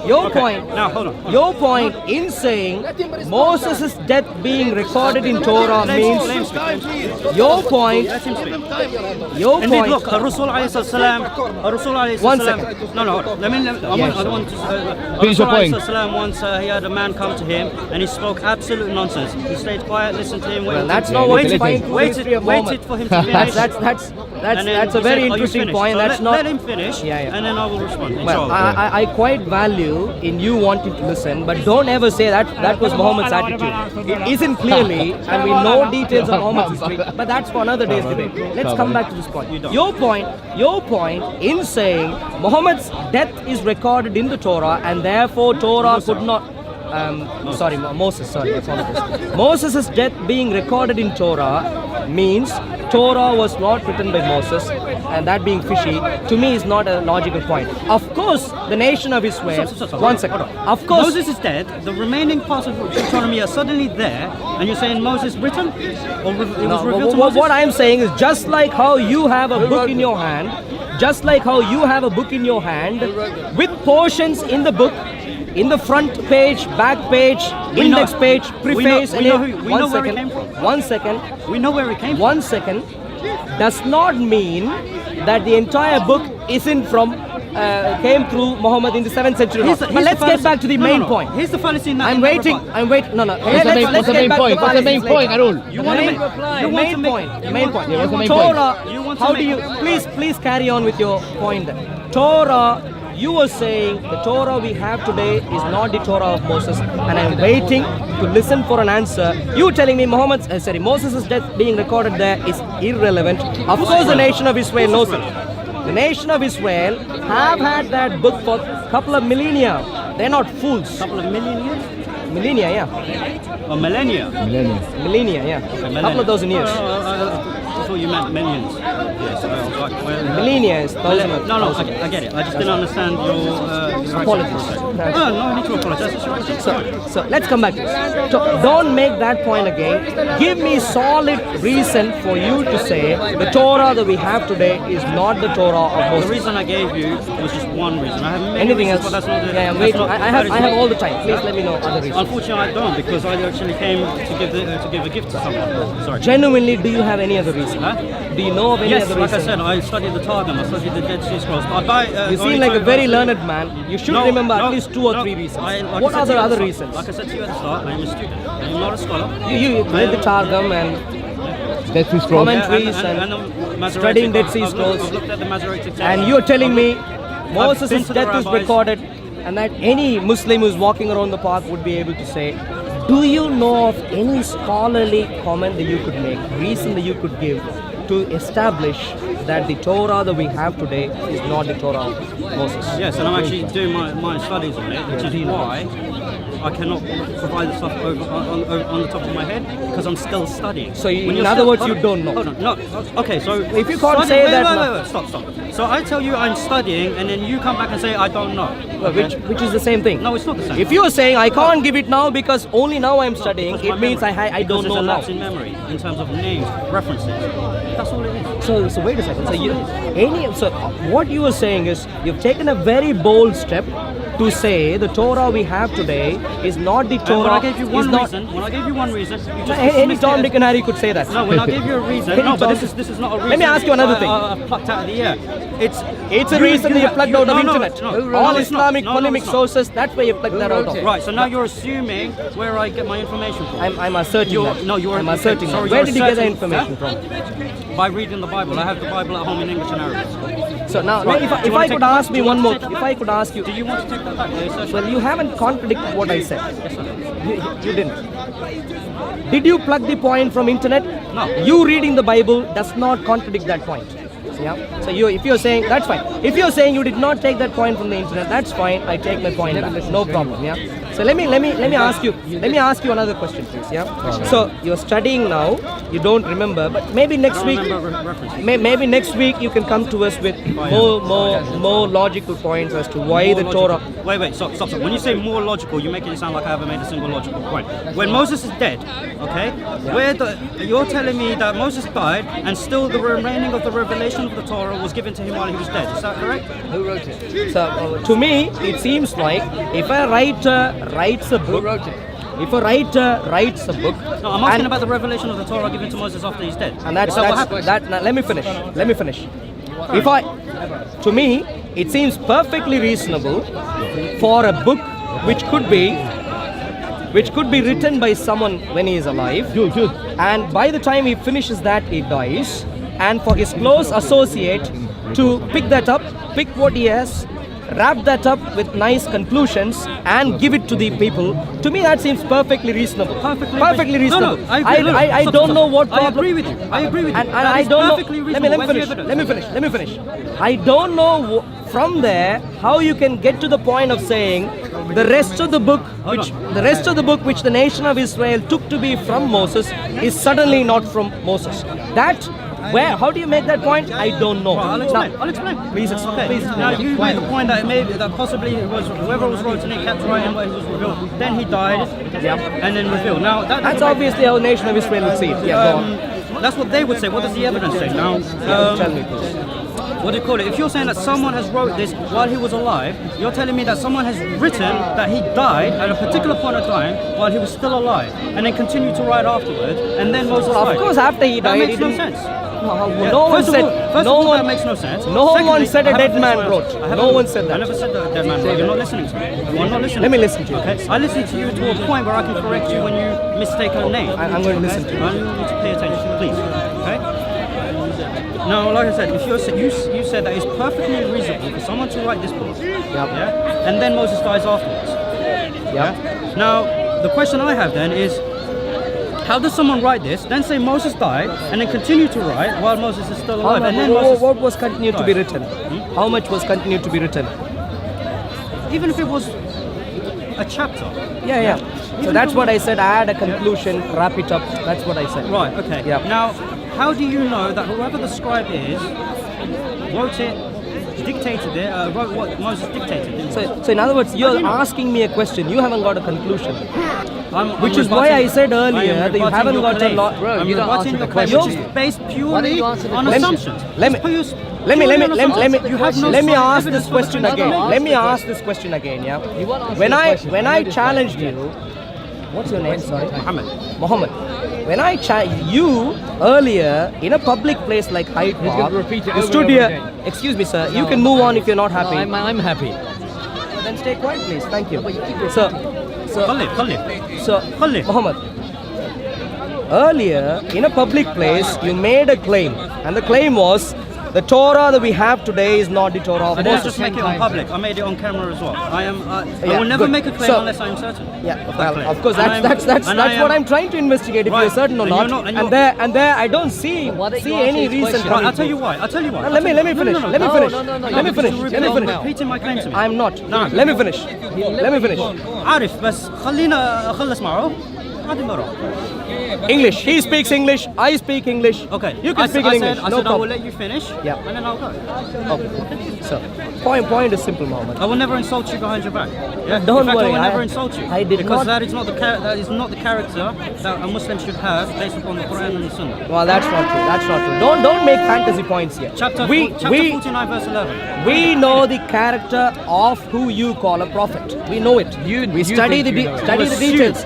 S1: your
S3: Okay,
S1: point,
S3: now, hold on.
S1: your point in saying Moses' death being recorded in Torah means,
S3: Let him speak.
S1: your point,
S3: Let him speak.
S1: your
S3: Indeed,
S1: point.
S3: look, Rasul alayhi salam.
S1: One
S3: salam.
S1: second.
S3: No, hold on. I don't want to.
S2: Finish your point.
S3: Rasul salam once he had a man come to him and he spoke absolute nonsense. He stayed quiet, listened to him.
S1: Well, that's not what you find through the history of Muhammad.
S3: Waited for him to finish.
S1: That's
S3: And then
S1: a
S3: he
S1: very
S3: said, "Are you
S1: interesting
S3: finished?"
S1: point.
S3: So
S1: That's not.
S3: let him finish,
S1: Yeah.
S3: and then I will respond.
S1: Well,
S3: inshallah.
S1: I quite value in you wanting to listen, but don't ever say that was Muhammad's attitude. It isn't clearly, and we know details of Muhammad's history, but that's for another day's debate. Let's come back to this point. Your point in saying Muhammad's death is recorded in the Torah, and therefore Torah could not. Moses. Sorry, I apologize. Moses' death being recorded in Torah means Torah was not written by Moses, and that being fishy to me is not a logical point. Of course, the nation of Israel.
S3: Stop.
S1: One second. Of course,
S3: Moses is dead. The remaining parts of Deuteronomy are suddenly there, and you're saying Moses written, or it was
S1: No,
S3: revealed to Moses?
S1: what I'm saying is just like how you have a book in your hand, with portions in the book, in the front page, back page, index page, preface,
S3: we know where it
S1: and
S3: came from.
S1: one second,
S3: We know where it came from.
S1: 1 second, does not mean that the entire book came through Muhammad in the 7th century. But let's get back to the main point.
S3: Here's the fallacy in that.
S1: I'm waiting. No.
S2: What's the main point? What's the main point, Arul?
S3: You want to make
S1: The main point.
S2: Yeah, what's the main
S1: Torah.
S3: You want to
S1: How
S3: make-
S1: do you please carry on with your point then. Torah. You were saying the Torah we have today is not the Torah of Moses, and I'm waiting to listen for an answer. You telling me Moses' death being recorded there is irrelevant. Of course, the nation of Israel knows it. The nation of Israel have had that book for a couple of millennia. They're not fools.
S3: couple of million years?
S1: Millennia, yeah.
S3: Or millennia?
S1: Millennia, yeah.
S3: Millennia.
S1: Couple of dozen years.
S3: I thought you meant millions. Yes, I was like, well,
S1: Millennia is thousand.
S3: No, I get it. I just didn't understand your
S1: Apologies.
S3: No need to apologize. It's your right.
S1: So let's come back to this. Don't make that point again. Give me solid reason for you to say the Torah that we have today is not the Torah of
S3: The
S1: Moses.
S3: reason I gave you was just one reason. I have many
S1: Anything
S3: reasons,
S1: else?
S3: but that's not the,
S1: Yeah,
S3: that's
S1: wait.
S3: not-
S1: I
S3: that is
S1: have
S3: not-
S1: all the time. Please let me know other reasons.
S3: Unfortunately, I don't, because I actually came to give a gift to someone. Sorry.
S1: Genuinely, do you have any other reason?
S3: Huh?
S1: Do you know of any
S3: Yes,
S1: other
S3: like I
S1: reason?
S3: said, I studied the Targum, I studied the Dead Sea Scrolls. I buy.
S1: You seem like a very learned man. You should remember at least 2 or 3 reasons. What are the other reasons?
S3: Like I said to you at the start, I am a student. I am not a scholar.
S1: You read the Targum and
S2: Dead Sea Scrolls.
S1: Commentaries and
S3: the Masoretic-
S1: studying Dead Sea
S3: I've looked-
S1: Scrolls.
S3: I've looked at the Masoretic text.
S1: and you're telling me
S3: been
S1: Moses'
S3: to the
S1: death is
S3: rabbis.
S1: recorded, and that any Muslim who's walking around the park would be able to say, do you know of any scholarly comment that you could make, reason that you could give to establish that the Torah that we have today is not the Torah of Moses.
S3: Yes, and I'm actually doing my studies on it, which is why I cannot provide the stuff on the top of my head, because I'm still studying.
S1: So in other words, you don't know.
S3: Hold on, no. Okay, so
S1: if you can't say that,
S3: wait, stop. So I tell you I'm studying, and then you come back and say I don't know. Okay?
S1: which is the same thing.
S3: No, it's not the same.
S1: If you are saying I can't give it now because only now I'm studying, it means I don't know
S3: now.
S1: now.
S3: Lapse in memory in terms of names, references. That's all it is.
S1: So wait a second. So what you are saying is you've taken a very bold step to say the Torah we have today is not the Torah.
S3: When I gave you one reason, you just
S1: any Tom, Dick and Harry could say that.
S3: No, when I gave you a reason, no, but this is not a reason.
S1: Let me ask you another thing.
S3: Plucked out of the air.
S1: It's a reason that you plucked out of internet. All
S3: it's not.
S1: Islamic polemic sources, that's where you plucked that out of.
S3: Right, so now you're assuming where I get my information from.
S1: I'm asserting that.
S3: No, you're
S1: I'm asserting that. Where did you get the information from?
S3: By reading the Bible. I have the Bible at home in English and Arabic.
S1: So now,
S3: Right.
S1: if I could ask me one more, if I could ask you,
S3: Do you want to take that back?
S1: well, you haven't contradicted what I said.
S3: Yes, sir.
S1: You didn't. Did you plug the point from internet?
S3: No.
S1: You reading the Bible does not contradict that point. Yeah. So if you're saying that's fine. If you're saying you did not take that point from the internet, that's fine. I take my point back. No problem. Yeah. So let me ask you another question, please. Yeah. So you're studying now. You don't remember, but maybe next week. Maybe next week you can come to us with more logical points as to why the Torah.
S3: Wait, stop. When you say more logical, you're making it sound like I haven't made a single logical point. When Moses is dead, okay, you're telling me that Moses died and still the remaining of the revelation of the Torah was given to him while he was dead. Is that correct?
S5: Who wrote it?
S1: So to me, it seems like if a writer writes a book.
S5: Who wrote it?
S1: If a writer writes a book,
S3: No, I'm asking about the revelation of the Torah given to Moses after he's dead.
S1: and that's
S3: what happened?
S1: now, let me finish. To me, it seems perfectly reasonable for a book which could be written by someone when he is alive, and by the time he finishes that, he dies, and for his close associate to pick that up, pick what he has, wrap that up with nice conclusions and give it to the people. To me, that seems perfectly reasonable. Perfectly reasonable.
S3: No, I
S1: don't know what problem.
S3: I agree with you.
S1: And
S3: That
S1: I
S3: is
S1: don't
S3: perfectly
S1: know.
S3: reasonable.
S1: Let me finish. I don't know from there how you can get to the point of saying the rest of the book, which the nation of Israel took to be from Moses, is suddenly not from Moses. How do you make that point? I don't know.
S3: I'll explain.
S1: Please explain.
S3: Now you made the point that possibly it was whoever was writing it kept writing what he was revealed. Then he died, and then revealed. Now
S1: that's obviously how the nation of Israel would see it. Yeah, go on.
S3: That's what they would say. What does the evidence say? Now,
S1: Tell me, please.
S3: what do you call it? If you're saying that someone has wrote this while he was alive, you're telling me that someone has written that he died at a particular point of time while he was still alive, and then continued to write afterwards, and then Moses died.
S1: Of course, after he died,
S3: that makes no sense.
S1: No one said.
S3: That makes no sense.
S1: No
S3: Secondly,
S1: one said a
S3: I
S1: dead
S3: haven't
S1: man
S3: finished
S1: wrote.
S3: my-
S1: No one said that.
S3: I never said that a dead man wrote. You're not listening to me. You are not listening.
S1: Let me listen to you.
S3: Okay. I listen to you to a point where I can correct you when you mistake a name.
S1: I'm going to listen to you.
S3: I need you to pay attention, please. Okay. Now, like I said, if you said that it's perfectly reasonable for someone to write this book, yeah, and then Moses dies afterwards.
S1: Yeah.
S3: Now, the question I have then is, how does someone write this, then say Moses died, and then continue to write while Moses is still alive? And then Moses
S1: What was continued to be
S3: died?
S1: written? How much was continued to be written?
S3: Even if it was a chapter.
S1: Yeah. So that's what I said. Add a conclusion, wrap it up. That's what I said.
S3: Right, okay.
S1: Yeah.
S3: Now, how do you know that whoever the scribe is wrote it, dictated it, wrote what Moses dictated?
S1: So in other words, you're asking me a question. You haven't got a conclusion.
S3: I'm
S1: Which is why I said earlier
S3: am
S1: that you
S3: rebutting
S1: haven't
S3: your
S1: got a
S3: claim.
S1: lot.
S5: Bro,
S3: I'm
S5: you don't
S3: rebutting
S5: answer
S3: your
S5: the
S3: claim,
S5: question.
S3: which is based
S5: Why don't
S3: purely
S5: you answer the
S3: on
S5: question?
S3: assumptions.
S1: Let me ask
S3: Ask
S1: this question again. Let me ask this question again. Yeah.
S5: You won't answer
S1: When
S5: the
S1: I
S5: question.
S1: when
S5: You
S1: I
S5: just
S1: challenged
S5: like-
S1: you, what's your name? Sorry.
S3: Mohammed.
S1: When I you earlier in a public place like Hyde
S5: He's
S1: Park,
S5: gonna repeat it
S1: you
S5: over
S1: stood
S5: and over
S1: here.
S5: again.
S1: Excuse me, sir. You can move on if you're not
S5: No,
S1: happy.
S5: I'm happy.
S1: Then stay quiet, please. Thank you. So, Muhammad, earlier in a public place, you made a claim, and the claim was The Torah that we have today is not the Torah of
S3: I didn't
S1: Moses.
S3: just make it on public. I made it on camera as well. I
S1: Yeah,
S3: will never
S1: good.
S3: make a claim
S1: So-
S3: unless I'm certain.
S1: Yeah,
S3: of that
S1: well,
S3: claim.
S1: of course,
S3: And
S1: that's
S3: I'm-
S1: what I'm trying to investigate. If
S3: Right.
S1: you're certain or
S3: And
S1: not,
S3: you're not- and
S1: and
S3: you're-
S1: there, I don't see
S5: Why don't you
S1: any
S5: answer his
S1: reason.
S5: question?
S3: Right,
S1: coming
S3: I'll tell
S1: to-
S3: you why. I'll tell you why.
S1: No, let me finish.
S3: No, no, no.
S1: Let me
S5: No,
S1: finish.
S5: no, no, no,
S1: Let me
S5: no,
S1: finish.
S5: because
S1: Let me
S5: you're
S1: finish.
S3: repeating my claim to me.
S1: I'm not.
S3: No.
S1: Let me finish. Let me finish.
S3: عارف بس خلينا أخلص معه بعد مرة.
S1: English. He speaks English. I speak English.
S3: Okay.
S1: You can speak in English.
S3: I
S1: No
S3: said I will
S1: problem.
S3: let you finish.
S1: Yeah.
S3: And then I'll go.
S1: Okay. So, point is simple, Mohammed.
S3: I will never insult you behind your back. Yeah.
S1: Don't
S3: In fact,
S1: worry,
S3: I will
S1: I-
S3: never insult you.
S1: I did
S3: because
S1: not-
S3: that is not the character that a Muslim should have based upon the Quran and the Sunnah.
S1: Well, that's not true. That's not true. Don't make fantasy points here.
S3: Chapter 49 verse 11.
S1: We know the character of who you call a prophet. We know it. We study the details.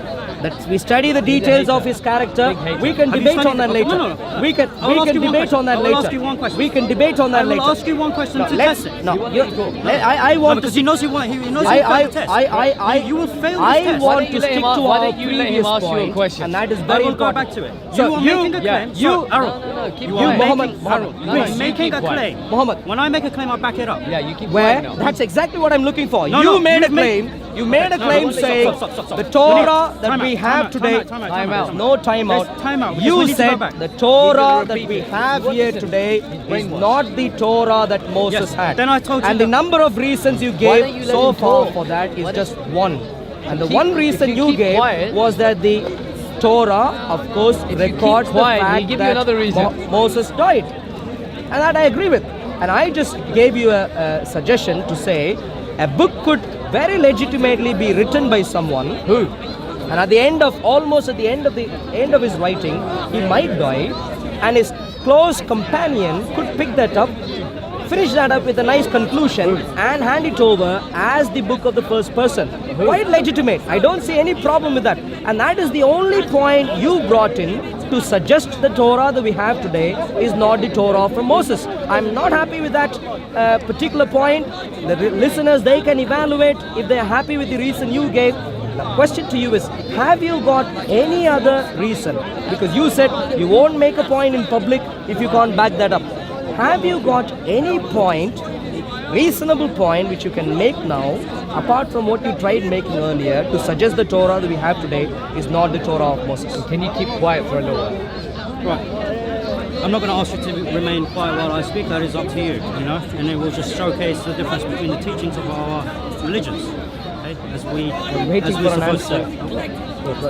S1: We study the details of his character. We can
S3: Have you
S1: debate
S3: studied
S1: on that
S3: it?
S1: later.
S3: No, no.
S1: We can
S3: I will ask you one
S1: debate
S3: question.
S1: on that
S3: I will
S1: later.
S3: ask you one question.
S1: We can debate on that
S3: I
S1: later.
S3: will ask you one question
S1: No,
S3: to
S1: let's-
S3: test it.
S1: No, I
S3: No,
S1: want
S3: because
S1: to.
S3: he knows he knows he will
S1: I,
S3: fail the test.
S1: you
S3: will fail this
S1: I
S3: test.
S1: want
S5: Why
S1: to
S5: don't you let
S1: stick
S5: him a-
S1: to
S5: why
S1: our
S5: don't you let him
S1: previous
S5: ask you a
S1: point,
S5: question?
S1: and that is
S3: I
S1: very
S3: will go
S1: important.
S3: back to it.
S1: So
S3: you are making a claim.
S1: you-
S3: Arul,
S5: keep
S3: you
S5: quiet.
S3: are
S1: Mohammed,
S3: making,
S1: Mohammed,
S3: you
S1: please.
S3: are making a
S5: Keep quiet.
S3: claim.
S1: Mohammed.
S3: When I make a claim, I back it up.
S5: Yeah, you keep
S1: Where?
S5: quiet now.
S1: That's exactly what I'm looking for.
S3: No,
S1: you
S3: no,
S1: made a
S3: you've made-
S1: claim. You made a
S3: No,
S1: claim
S3: no, stop,
S1: saying
S3: stop, stop, stop.
S1: the Torah
S3: We need-
S1: that
S3: time
S1: we
S3: out,
S1: have today.
S5: Time out.
S1: No time out.
S3: There's time out, because
S1: You
S3: we need to go
S1: said
S3: back.
S1: the Torah that
S5: repeat
S1: we
S5: it.
S1: have here today is not the Torah that Moses
S3: Yes,
S1: had.
S3: then I told you
S1: and the
S3: that-
S1: number of reasons you
S5: don't
S1: gave
S5: you let
S1: so
S5: him
S1: far
S5: talk?
S1: for that is
S5: Why
S1: just one. And the
S5: keep-
S1: one
S5: if
S1: reason
S5: you
S1: you
S5: keep
S1: gave
S5: quiet-
S1: was that the Torah, of course,
S5: keep
S1: records the
S5: quiet,
S1: fact
S5: he'll give you
S1: that
S5: another reason.
S1: Moses died. And that I agree with. And I just gave you a suggestion to say a book could very legitimately be written by someone who, and at the end of his writing, he might die, and his close companion could pick that up, finish that up with a nice conclusion, and hand it over as the book of the first person. Quite legitimate. I don't see any problem with that. And that is the only point you brought in to suggest the Torah that we have today is not the Torah from Moses. I'm not happy with that particular point. The listeners, they can evaluate if they're happy with the reason you gave. The question to you is, have you got any other reason? Because you said you won't make a point in public if you can't back that up. Have you got any point, reasonable point, which you can make now, apart from what you tried making earlier, to suggest the Torah that we have today is not the Torah of Moses?
S5: Can you keep quiet for a little while?
S3: Right. I'm not going to ask you to remain quiet while I speak. That is up to you, and it will just showcase the difference between the teachings of our religions. Okay?
S1: I'm waiting for an answer.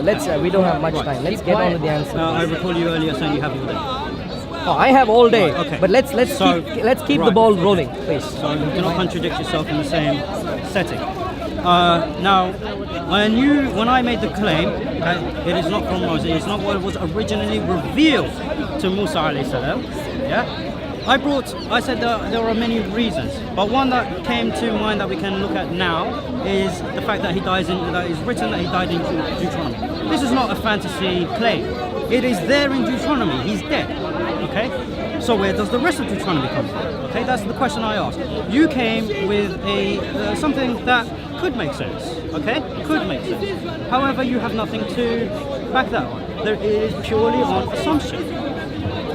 S1: Let's. We don't have much time. Let's get on with the answer.
S3: I recall you earlier saying you have all day.
S1: Oh, I have all day.
S3: Right, okay.
S1: But let's
S3: So-
S1: keep the
S3: right.
S1: ball rolling, please.
S3: So you do not contradict yourself in the same setting. Now, when I made the claim that it is not from Moses, it's not what was originally revealed to Musa alayhi salam, yeah? I said that there are many reasons, but one that came to mind that we can look at now is the fact that that is written that he died in Deuteronomy. This is not a fantasy claim. It is there in Deuteronomy. He's dead. Okay? So where does the rest of Deuteronomy come from? Okay, that's the question I asked. You came with something that could make sense. Okay? Could make sense. However, you have nothing to back that on. It is purely on assumption.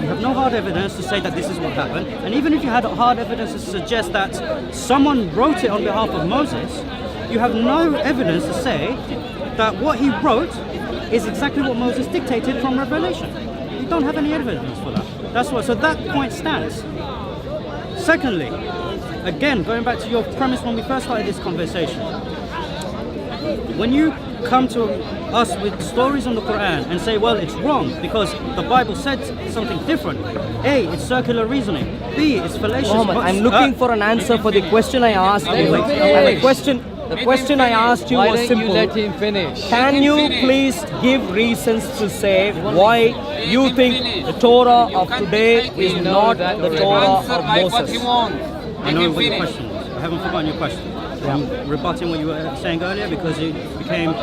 S3: You have no hard evidence to say that this is what happened. And even if you had hard evidence to suggest that someone wrote it on behalf of Moses, you have no evidence to say that what he wrote is exactly what Moses dictated from Revelation. You don't have any evidence for that. That's what. So that point stands. Secondly, again, going back to your premise when we first started this conversation, when you come to us with stories on the Quran and say, well, it's wrong because the Bible said something different. A, it's circular reasoning. B, it's fallacious.
S1: Muhammad, I'm looking for an answer for the question I asked you.
S3: wait.
S1: And the question I asked you
S5: Why
S1: was
S5: don't
S1: simple.
S5: you let him finish?
S1: Can you please give reasons to say why you think the Torah of today is not the Torah of Moses?
S3: I know what your question was. I haven't forgotten your question. I'm rebutting what you were saying earlier because it became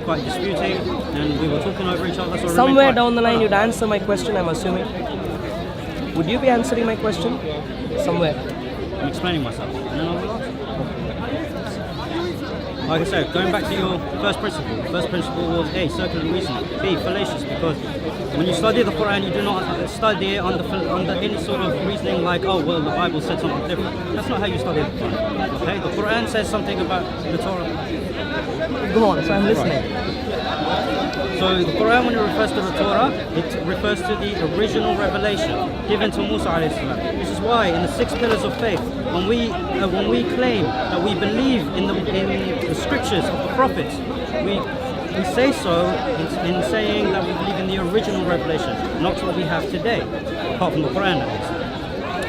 S3: quite disputing and we were talking over each other. So
S1: Somewhere down the line you'd answer my question, I'm assuming. Would you be answering my question? Somewhere.
S3: I'm explaining myself. And then I will answer. like I said, going back to your first principle. The first principle was A, circular reasoning. B, fallacious, because when you study the Quran, you do not study it under any sort of reasoning like, oh, well, the Bible said something different. That's not how you study the Quran. Okay, the Quran says something about the Torah.
S1: Go on, so I'm listening.
S3: So the Quran, when it refers to the Torah, it refers to the original revelation given to Musa alayhi salam. This is why in the 6 pillars of faith, when we claim that we believe in the scriptures of the prophets, we say so in saying that we believe in the original revelation, not what we have today, apart from the Quran at least.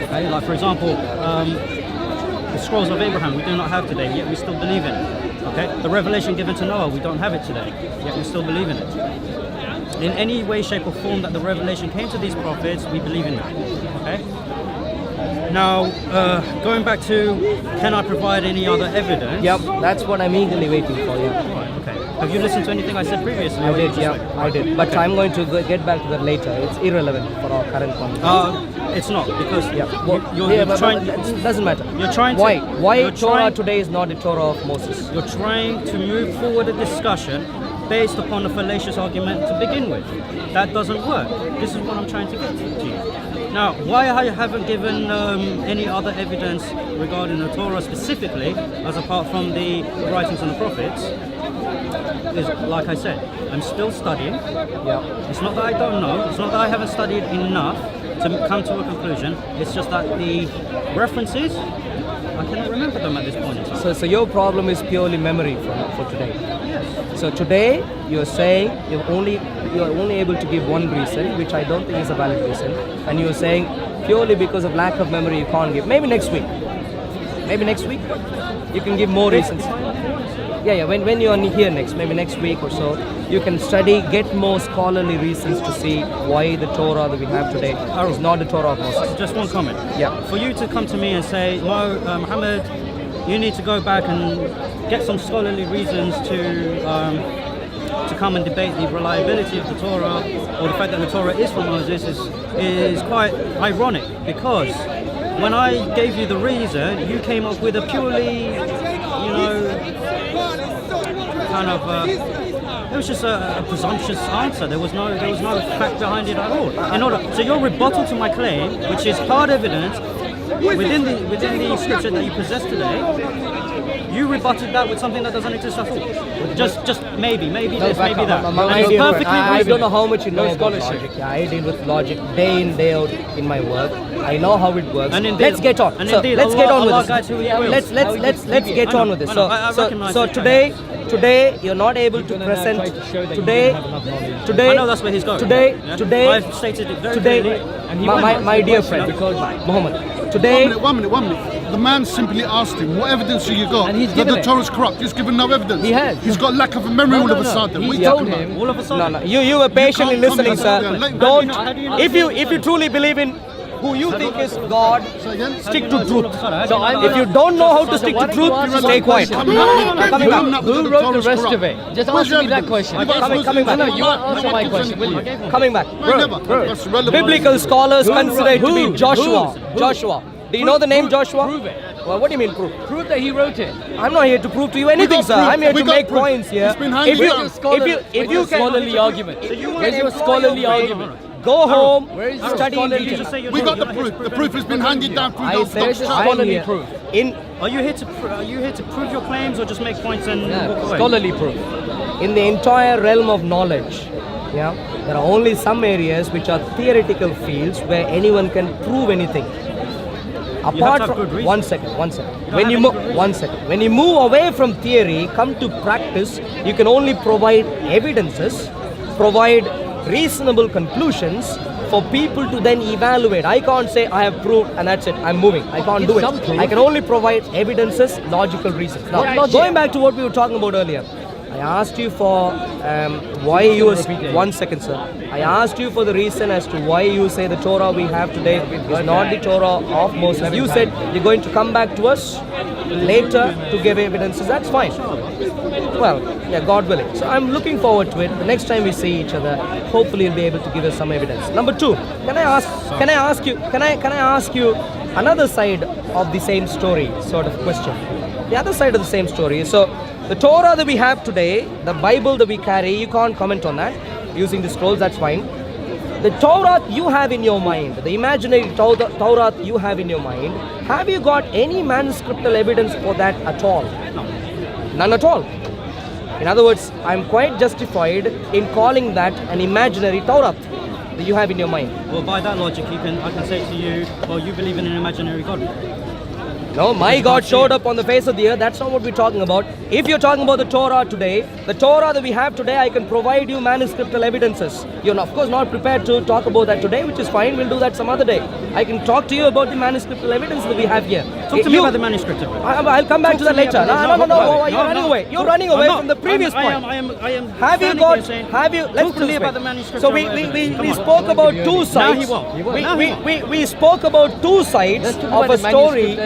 S3: Okay? Like for example, the scrolls of Abraham we do not have today, yet we still believe in it. Okay? The revelation given to Noah, we don't have it today, yet we still believe in it. In any way, shape or form that the revelation came to these prophets, we believe in that. Okay? Now, going back to, can I provide any other evidence?
S1: Yep, that's what I'm eagerly waiting for. Yeah.
S3: Right, okay. Have you listened to anything I said previously?
S1: I did, yeah, I did. But I'm going to get back to that later. It's irrelevant for our current conversation.
S3: It's not, because
S1: you're
S3: you're trying.
S1: it doesn't matter.
S3: You're trying to.
S1: Why Torah today is not the Torah of Moses?
S3: You're trying to move forward a discussion based upon a fallacious argument to begin with. That doesn't work. This is what I'm trying to get to you. Now, why I haven't given any other evidence regarding the Torah specifically, as apart from the writings of the prophets, is, like I said, I'm still studying.
S1: Yeah.
S3: It's not that I don't know. It's not that I haven't studied enough to come to a conclusion. It's just that the references, I cannot remember them at this point in time.
S1: So your problem is purely memory for today.
S3: Yes.
S1: So today you're saying you're only able to give one reason, which I don't think is a valid reason, and you're saying purely because of lack of memory you can't give. Maybe next week. Maybe next week you can give more reasons. Yeah. When you're here next, maybe next week or so, you can study, get more scholarly reasons to see why the Torah that we have today is not the Torah of Moses.
S3: Just one comment.
S1: Yeah.
S3: For you to come to me and say, Muhammad, you need to go back and get some scholarly reasons to come and debate the reliability of the Torah, or the fact that the Torah is from Moses, is quite ironic, because when I gave you the reason, you came up with a purely, kind of it was just a presumptuous answer. There was no fact behind it at all. So your rebuttal to my claim, which is hard evidence within the scripture that you possess today, you rebutted that with something that doesn't exist at all. Just maybe this, maybe that.
S1: I don't know how much you know about logic. Yeah, I deal with logic day in, day out in my work. I know how it works. Let's get on. Let's get on with this. Let's get on with this. So today you're not able to present. Today.
S3: I know that's where he's going.
S1: Today.
S3: I've stated it very clearly.
S1: My dear friend, Muhammad. Today.
S7: 1 minute. The man simply asked him, what evidence have you got
S1: And he's
S7: that
S1: given
S7: the
S1: it.
S7: Torah is corrupt? He's given no evidence.
S1: He has.
S7: He's got lack of a memory all of a sudden. What are you talking about?
S3: All of a sudden.
S1: No. You were patiently
S7: You can't
S1: listening,
S7: comment.
S1: sir.
S7: Yeah,
S1: Don't.
S3: how do you know
S1: If you truly believe in who you think is God,
S7: Say again?
S1: stick to truth.
S5: So
S1: If you don't know how to stick to truth, stay quiet.
S7: Coming up with
S5: Who
S7: the
S5: wrote
S7: Torah
S5: the
S7: is
S5: rest
S7: corrupt.
S5: of it? Just
S7: Where's
S5: answer me
S7: your
S5: that
S7: evidence?
S5: question.
S1: Coming back.
S5: No, you answer my question, will you?
S1: Coming back.
S7: Never. That's relevant.
S1: Biblical scholars consider it to be Joshua.
S5: Who?
S1: Joshua. Do you know the name Joshua?
S5: Prove it.
S1: Well, what do you mean prove?
S5: Prove that he wrote it.
S1: I'm not here to prove to you anything,
S7: got
S1: sir.
S7: proof.
S1: I'm here
S7: We
S1: to
S7: got
S1: make
S7: proof.
S1: points here.
S7: It's been handed
S1: If you
S7: down.
S1: if you can
S5: scholarly argument. Where's your scholarly argument?
S1: go home,
S5: Where is your
S1: study in
S5: scholarly
S1: detail.
S3: Just say you're
S7: We got the
S3: not
S7: proof. The proof has been handed down through
S1: I
S7: the
S1: said
S7: orthodox
S1: I'm
S5: scholarly
S1: here.
S5: proof.
S3: Are you here to prove your claims, or just make points and walk away?
S5: Scholarly proof.
S1: In the entire realm of knowledge, yeah, there are only some areas which are theoretical fields where anyone can prove anything. Apart
S3: have
S1: from
S3: good reason.
S1: one second.
S3: don't
S1: When
S3: have
S1: you
S3: any
S1: move
S3: good reason.
S1: one second, when you move away from theory, come to practice, you can only provide evidences, provide reasonable conclusions for people to then evaluate. I can't say I have proved and that's it. I'm moving. I can't
S5: Give
S1: do it.
S5: some proof.
S1: I can only provide evidences, logical reasons. Now,
S5: What logic?
S1: going back to what we were talking about earlier, I asked you for why you was
S5: repeat it.
S1: 1 second, sir. I asked you for the reason as to why you say the Torah we have today is not the Torah of Moses. You said you're going to come back to us later to give evidences. That's fine. Well, yeah, God willing. So I'm looking forward to it. The next time we see each other, hopefully you'll be able to give us some evidence. Number two, can I ask you another side of the same story sort of question? The other side of the same story. So The Torah that we have today, the Bible that we carry, you can't comment on that. Using the scrolls, that's fine. The Torah you have in your mind, the imaginary Torah you have in your mind, have you got any manuscriptal evidence for that at all?
S3: No.
S1: None at all. In other words, I'm quite justified in calling that an imaginary Torah that you have in your mind.
S3: Well, by that logic, I can say to you, well, you believe in an imaginary God.
S1: No, my God showed up on the face of the earth. That's not what we're talking about. If you're talking about the Torah today, the Torah that we have today, I can provide you manuscriptal evidences. You're of course not prepared to talk about that today, which is fine. We'll do that some other day. I can talk to you about the manuscriptal evidence that we have here.
S3: Talk to me about the manuscript.
S1: I'll come back to that later. No, you're running away. You're running away from the previous point.
S3: I am.
S1: Have you got? Have you? Let's
S3: Talk to me about the manuscript.
S1: So we spoke about two sides. We spoke about two sides of a story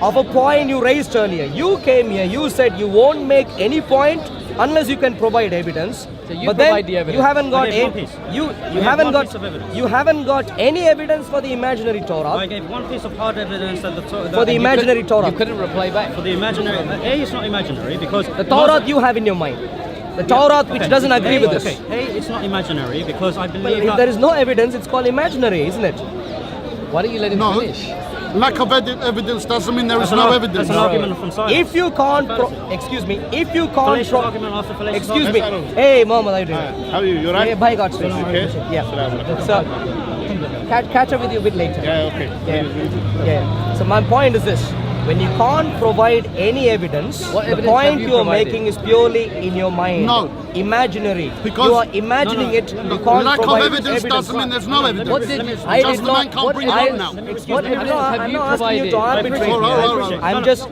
S1: of a point you raised earlier. You came here. You said you won't make any point unless you can provide evidence.
S5: So you
S1: but
S5: provide
S1: then
S5: the evidence.
S1: you haven't got
S3: I gave one piece.
S1: you haven't got any evidence for the imaginary Torah.
S3: I gave one piece of hard evidence that
S1: For the imaginary Torah.
S5: You couldn't reply back.
S3: For the imaginary, it's not imaginary because
S1: The Torah you have in your mind. The Torah which doesn't agree with this.
S3: Okay, it's not imaginary because I
S1: Well,
S3: believe
S1: if
S3: that
S1: there is no evidence, it's called imaginary, isn't it?
S5: Why don't you let him
S7: No.
S5: finish?
S7: Lack of evidence doesn't mean there is
S3: that's
S7: no
S3: an
S7: evidence.
S3: That's an argument from science.
S1: If you can't, excuse me, if you can't,
S3: Fallacious argument after fallacious
S1: excuse me,
S3: argument.
S1: hey Mohammed, how are you doing?
S2: How are you? You
S1: Hey,
S2: right?
S1: bye, God's grace.
S2: Okay.
S1: Yeah.
S2: Assalamu alaikum.
S1: So, catch up with you a bit later.
S2: Yeah, okay.
S1: Yeah. So my point is this: when you can't provide any evidence,
S5: What
S1: the
S5: evidence
S1: point
S5: have you
S1: you are
S5: provided?
S1: making is purely in your mind.
S7: No.
S1: Imaginary.
S7: Because-
S1: you are imagining it. You can't
S7: Lack of
S1: provide
S7: evidence doesn't mean there's no evidence.
S5: What did I
S7: Just
S5: did
S7: the man
S5: not?
S7: can't
S5: What
S7: bring it up now.
S5: What evidence have
S1: I'm
S5: you
S1: not asking you
S5: provided?
S1: to arbitrate.
S7: All right.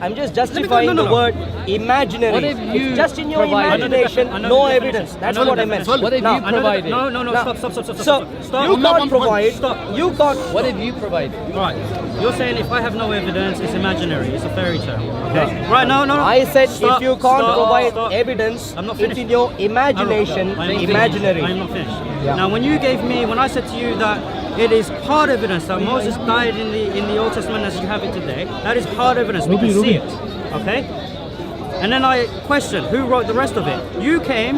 S1: I'm just justifying the word imaginary.
S5: What have you
S1: It's just in your
S5: provided?
S1: imagination,
S3: I know
S1: no
S3: the
S1: evidence.
S3: definition.
S1: That's
S3: I know
S1: what
S3: the
S1: I meant.
S7: definition.
S5: What have
S1: Now-
S5: you provided?
S3: No,
S1: Now-
S3: stop.
S1: So you
S7: On that
S1: can't
S7: one point.
S1: provide.
S3: Stop.
S1: You can't.
S5: What have you provided?
S3: Right. You're saying if I have no evidence, it's imaginary. It's a fairy tale. Okay. Right. No.
S1: I said
S3: Stop,
S1: if you can't
S3: stop,
S1: provide
S3: stop.
S1: evidence,
S3: I'm not
S1: it's
S3: finished.
S1: in your imagination,
S3: I'm not finished.
S1: imaginary.
S3: I'm not finished.
S1: Yeah.
S3: Now, when I said to you that it is hard evidence that Moses died in the Old Testament as you have it today, that is hard evidence. We can see it. Okay. And then I questioned who wrote the rest of it. You came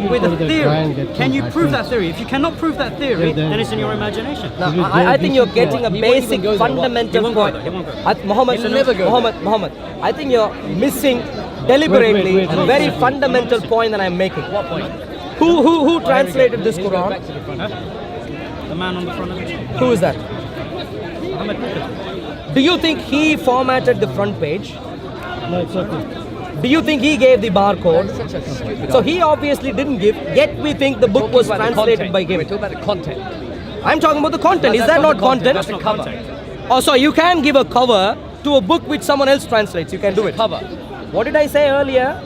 S3: with a theory. Can you prove that theory? If you cannot prove that theory, then it's in your imagination.
S1: Now, I think you're getting a
S5: He won't even
S1: basic
S5: go there.
S1: fundamental
S3: He won't go
S1: point.
S3: there. He won't go there.
S1: Muhammad,
S5: He'll never go
S1: Muhammad, I think you're missing deliberately a very fundamental point that I'm making.
S5: What point?
S1: Who translated this
S5: He's going
S1: Quran?
S5: back to the front.
S3: The man on the front of it.
S1: Who is that?
S3: Muhammad Bukhari.
S1: Do you think he formatted the front page? No, it's okay. Do you think he gave the barcode?
S5: Such a stupid
S1: So he obviously didn't give, yet we think the book
S5: Talking
S1: was
S5: about the
S1: translated
S5: content.
S1: by him.
S5: We're talking about the content.
S1: I'm talking about the content. Is
S5: That's
S1: that not
S5: the
S1: content?
S5: That's the cover.
S1: Oh, so you can give a cover to a book which someone else translates. You can do it.
S5: Cover.
S1: What did I say earlier?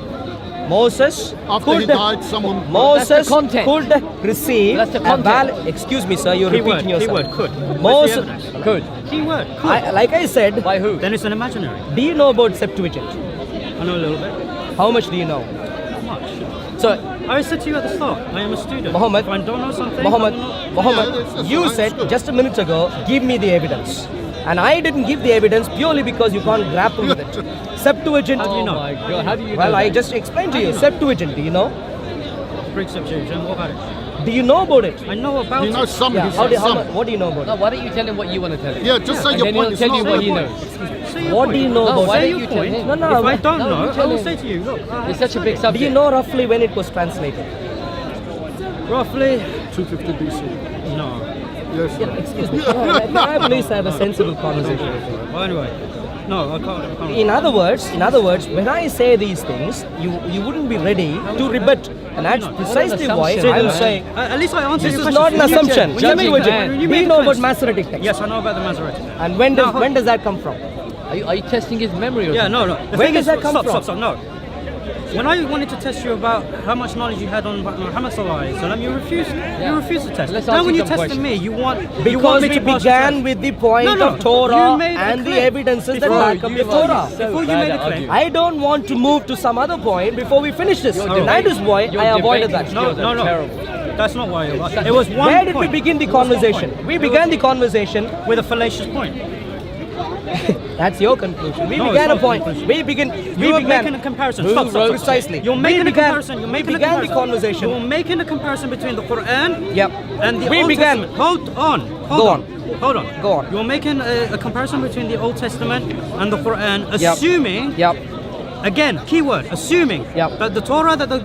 S1: Moses
S7: After he
S1: could
S7: died, someone.
S1: Moses
S5: That's the content.
S1: could receive
S5: That's the
S1: a
S5: content.
S1: excuse me, sir, you're
S3: Keyword.
S1: repeating yourself.
S3: Keyword. Could. Where's the
S1: Moses
S3: evidence?
S5: Good.
S3: Keyword. Could.
S1: like I said,
S5: By who?
S3: Then it's an imaginary.
S1: do you know about Septuagint?
S3: I know a little bit.
S1: How much do you know?
S3: Not much.
S1: So,
S3: I said to you at the start, I am a student.
S1: Muhammad,
S3: If I don't know something,
S1: Muhammad,
S3: I will not-
S1: Muhammad,
S7: that's
S1: you
S7: fine,
S1: said
S7: it's good.
S1: just a minute ago, give me the evidence. And I didn't give the evidence purely because you can't grapple with it. Septuagint.
S5: Oh
S3: you know?
S5: my God! How do you
S1: Well,
S5: know
S1: I
S5: that?
S1: just explained to you. Septuagint, do you know?
S3: Greek Septuagint. What about it?
S1: Do you know about it?
S3: I know about
S7: You know
S3: it.
S7: some.
S1: Yeah.
S7: He
S1: How
S7: said
S1: do, how
S7: some.
S1: much, what do you know about
S5: No,
S1: it?
S5: why don't you tell him what you want to tell him?
S7: Yeah, just say
S5: And
S7: your
S5: then
S7: point.
S5: he'll
S7: It's
S5: tell
S7: not
S5: you
S7: fair
S5: what he
S7: point.
S5: knows.
S3: Say your
S1: What
S3: point.
S1: do you know
S5: No,
S1: about
S5: why
S1: it?
S3: Say
S5: don't
S3: your
S5: you tell
S3: point.
S5: him?
S1: No,
S3: If I don't
S5: no,
S3: know,
S5: you
S3: I
S5: tell
S3: will
S5: him.
S3: say to you, look.
S5: It's such a big
S1: Do
S5: subject.
S1: you know roughly when it was translated?
S3: Roughly.
S7: 250 BC.
S3: No.
S7: Yes.
S1: Yeah, excuse me. Can I please have a sensible conversation?
S3: Well, anyway. No, I can't.
S1: In other words, when I say these things, you wouldn't be ready to rebut, and that's precisely why
S5: assumption.
S1: I'm saying
S3: At least I answered
S1: this
S3: your
S1: is
S3: question.
S1: not an
S3: When you
S1: assumption.
S3: made- when you made-
S1: Septuagint.
S3: when you
S1: We
S3: made
S1: know
S3: the
S1: about
S3: claims-
S1: Masoretic text.
S3: Yes, I know about the Masoretic.
S1: And when
S3: No,
S1: does that come from?
S5: Are you testing his memory or
S3: Yeah,
S5: something?
S3: no. The
S1: Where
S3: thing
S1: does
S3: is,
S1: that come from?
S3: Stop, no. When I wanted to test you about how much knowledge you had on Muhammad sallallahu alaihi wasallam, you refused. You refused to test.
S5: Let's
S3: Now
S5: ask
S3: when
S5: you
S3: you
S5: some
S3: tested
S5: questions.
S3: me, you want
S1: Because
S3: me
S1: we
S3: to pass the
S1: began
S3: test.
S1: with the point
S3: No,
S1: of Torah
S3: you made the
S1: and the
S3: claim.
S1: evidences that
S3: Before
S1: back up the Torah.
S3: Before you
S5: bad
S3: made the
S5: at
S3: claim.
S5: arguing.
S1: I don't want to move to some other point before we finish this.
S5: Your
S1: And that is why
S5: your
S1: I avoided
S5: debating
S1: that.
S5: skills are
S3: No.
S5: terrible.
S3: That's not why it was. It was one
S1: Where did we
S3: point.
S1: begin the
S3: It was one
S1: conversation?
S3: point.
S1: We
S3: It
S1: began
S3: was
S1: the conversation.
S3: with a fallacious point.
S1: That's your conclusion. We
S3: No, it's
S1: began
S3: not
S1: a point.
S3: conclusion.
S1: We began.
S3: You are
S1: began
S3: making a comparison.
S1: Who
S3: Stop.
S1: Precisely.
S3: You're making
S1: we
S3: a
S1: began,
S3: comparison. You're making
S1: we
S3: a
S1: began
S3: comparison.
S1: the conversation.
S3: You're making a comparison between the Quran
S1: Yep.
S3: and the
S1: We
S3: Old
S1: began-
S3: Testament. Hold on.
S1: Go on.
S3: Hold on.
S1: Go on.
S3: You're making a comparison between the Old Testament and the Quran, assuming.
S1: Yep.
S3: Again, keyword, assuming
S1: Yep.
S3: that the Torah that the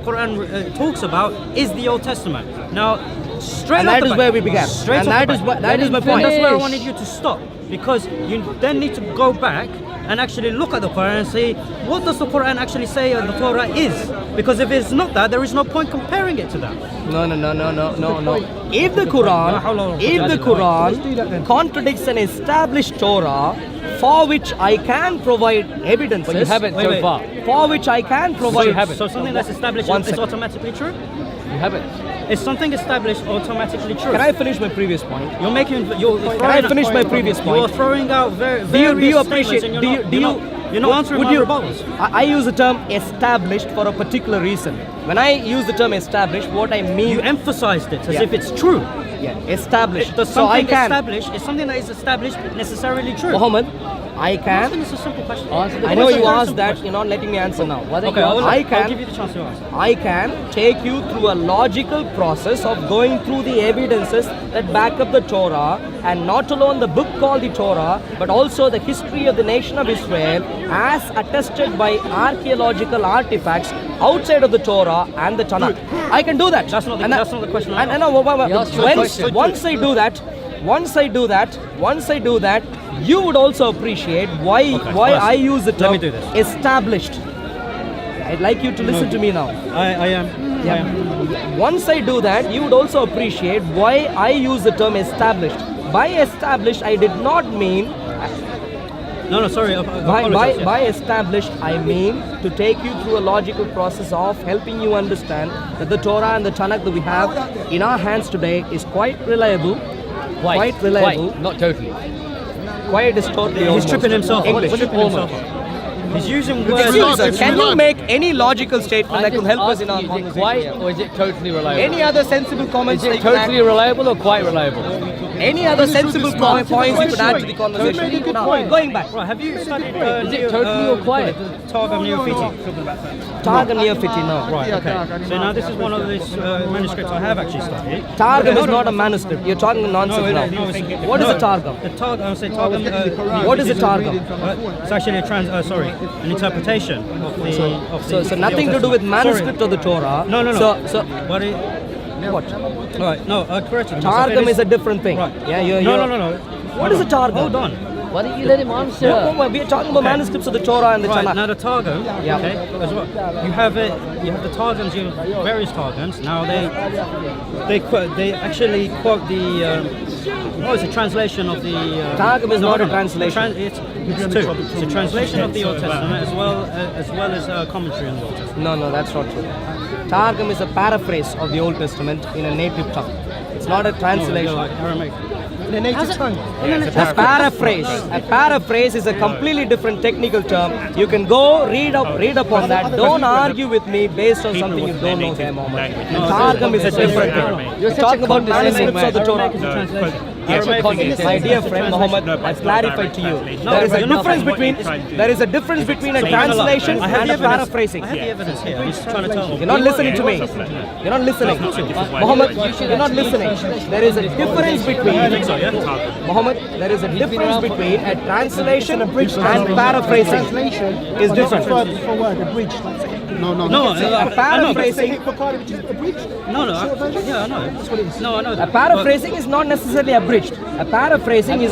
S3: Quran talks about is the Old Testament. Now, straight
S1: And
S3: off
S1: that
S3: the
S1: is
S3: bat-
S1: where we began.
S3: Straight
S1: And
S3: off
S1: that
S3: the
S1: is
S3: bat.
S1: what that is my point.
S3: That's where I wanted you to stop, because you then need to go back and actually look at the Quran and say, what does the Quran actually say the Torah is? Because if it's not that, there is no point comparing it to that.
S1: No. If the Quran contradicts an established Torah for which I can provide evidences,
S5: But you haven't so
S3: wait.
S5: far.
S1: for which I can provide.
S5: you haven't.
S3: So something that's established
S1: One
S3: is
S1: second.
S3: automatically true?
S5: You haven't.
S3: Is something established automatically true?
S1: Can I finish my previous point?
S3: You're making. You're
S1: Can I
S3: throwing out-
S1: finish my previous
S3: You are
S1: point?
S3: throwing out
S1: Do you
S3: various
S1: appreciate?
S3: statements and
S1: You're
S3: you're not answering my rebuttals.
S1: I use the term established for a particular reason. When I use the term established, what I mean.
S3: You emphasized it as
S1: Yeah.
S3: if it's true.
S1: Yeah, established.
S3: Does
S1: So I
S3: something
S1: can.
S3: established is something that is established necessarily true?
S1: Muhammad, I can.
S3: It's a simple question.
S5: Answer the
S1: I know
S3: It's a
S1: you
S3: very
S1: asked
S3: simple
S1: that.
S3: question.
S1: You're not letting me answer now.
S5: Why don't
S3: Okay,
S5: you
S3: I'll
S5: answer?
S3: give you the chance to answer.
S1: I can take you through a logical process of going through the evidences that back up the Torah, and not alone the book called the Torah, but also the history of the nation of Israel as attested by archaeological artifacts outside of the Torah and the Tanakh. I can do that.
S3: That's not the-
S1: And
S3: that's not the question I
S1: And, and, no,
S5: He asked you a
S1: once,
S5: question.
S1: once I do that, you would also appreciate why
S3: first,
S1: I use the
S3: let
S1: term
S3: me do this.
S1: established. I'd like you to listen to me now.
S3: I am.
S1: Yeah. Once I do that, you would also appreciate why I use the term established. By established, I did not mean
S3: No, sorry.
S1: by established, I mean to take you through a logical process of helping you understand that the Torah and the Tanakh that we have in our hands today is quite reliable. Quite reliable.
S5: Quite, not totally.
S1: Quite is totally.
S3: He's
S1: almost.
S3: tripping himself up.
S1: English.
S3: He's tripping himself up. He's using words.
S1: Excuse me, sir,
S7: It's
S1: can you
S7: reliable.
S1: make any logical statement
S5: I'm
S1: that could
S5: just
S1: help us in our
S5: asking you, is it
S1: conversation?
S5: quite or is it totally reliable?
S1: Any other sensible comments?
S5: Is
S1: that
S5: it
S1: you can
S5: totally
S1: add?
S5: reliable or quite reliable?
S1: Any other sensible points you could add to the conversation?
S7: made a good
S1: Now,
S7: point.
S1: going back.
S3: Right, have you studied
S5: Is it totally or quiet?
S3: Targum Neofiti?
S1: Targum Neofiti, no.
S3: Right, okay. So now this is one of these manuscripts I have actually studied.
S1: Targum
S3: Okay,
S1: is not a manuscript. You're talking nonsense
S3: No,
S1: now.
S3: it's-
S1: What is
S3: no,
S1: a Targum?
S3: The Targum, I would say Targum.
S1: What is a Targum?
S3: It's actually an interpretation of the.
S1: So nothing to do with manuscript of the Torah.
S3: No.
S1: So
S3: What?
S1: what?
S3: Right, no, correct.
S1: Targum is a different thing.
S3: Right.
S1: Yeah, you're.
S3: No.
S1: What is a Targum?
S3: Hold on.
S5: Why don't you let him answer?
S1: We're talking about manuscripts of the Torah and the
S3: Right,
S1: Tanakh.
S3: now the Targum,
S1: Yeah.
S3: okay, as well. You have the Targums, you have various Targums. Now they actually quote the it's a translation of the
S1: Targum is
S3: no,
S1: not a
S3: no,
S1: translation.
S3: It's two. It's a translation of the Old Testament as well as commentary on the Old Testament.
S1: No, that's not true. Targum is a paraphrase of the Old Testament in a native tongue. It's not a translation.
S3: Like Aramaic.
S4: In a native tongue.
S1: A paraphrase is a completely different technical term. You can go read upon that. Don't argue with me based on something you don't know there, Mohammed. Targum is a different thing. You're talking about manuscripts of the Torah. My dear friend Mohammed, I've clarified to you. There is a difference between a translation and a paraphrasing.
S3: I have the evidence here. He's trying to tell me.
S1: You're not listening to me. You're not listening. Mohammed, you're not listening. There is a difference between Mohammed, there is a difference between a translation and paraphrasing.
S4: Translation
S1: Is different.
S4: For word, abridged.
S7: No.
S1: A paraphrasing.
S3: No, yeah, I know. That's what it is. No, I know
S1: A
S3: that.
S1: paraphrasing is not necessarily abridged. A paraphrasing is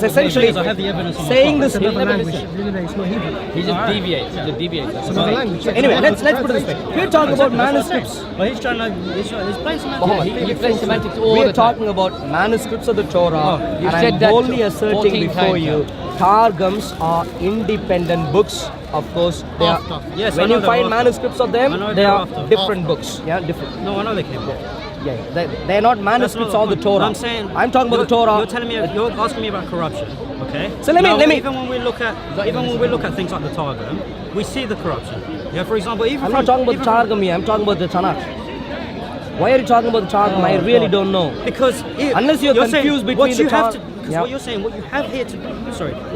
S1: essentially
S3: I have the evidence on my
S1: saying
S3: phone.
S1: this.
S5: He'll never
S4: Language.
S5: listen.
S4: It's not Hebrew.
S5: He just deviates. He just deviates. That's
S4: Another
S5: right.
S4: language.
S1: Anyway, let's put it this way. We're talking about manuscripts.
S3: But he's trying to. He's playing some.
S1: Mohammed,
S5: You play semantics all
S1: we're
S5: the time.
S1: talking about manuscripts of the Torah,
S5: you've
S1: and
S5: said
S1: I'm
S5: that
S1: boldly asserting
S5: 14
S1: before
S5: times
S1: you, Targums are independent books. Of course, they are.
S3: Yes, I
S1: When
S3: know
S1: you
S3: they're
S1: find
S3: after.
S1: manuscripts of
S3: I
S1: them,
S3: know
S1: they
S3: they're
S1: are
S3: after.
S1: different books. Yeah, different.
S3: No, I know they came from.
S1: Yeah, they're not manuscripts of the
S3: point.
S1: Torah.
S3: I'm saying.
S1: I'm talking about the Torah.
S3: You're telling me. You're asking me about corruption. Okay.
S1: So let me-
S3: Even when we look at things like the Targum, we see the corruption. Yeah. For example, even
S1: I'm not talking about the Targum here. I'm talking about the Tanakh. Why are you talking about the Targum? I really don't know.
S3: Because
S1: Unless you're
S3: saying
S1: confused between
S3: what
S1: the
S3: you have
S1: Tar-
S3: to. Because
S1: Yep.
S3: what you're saying, what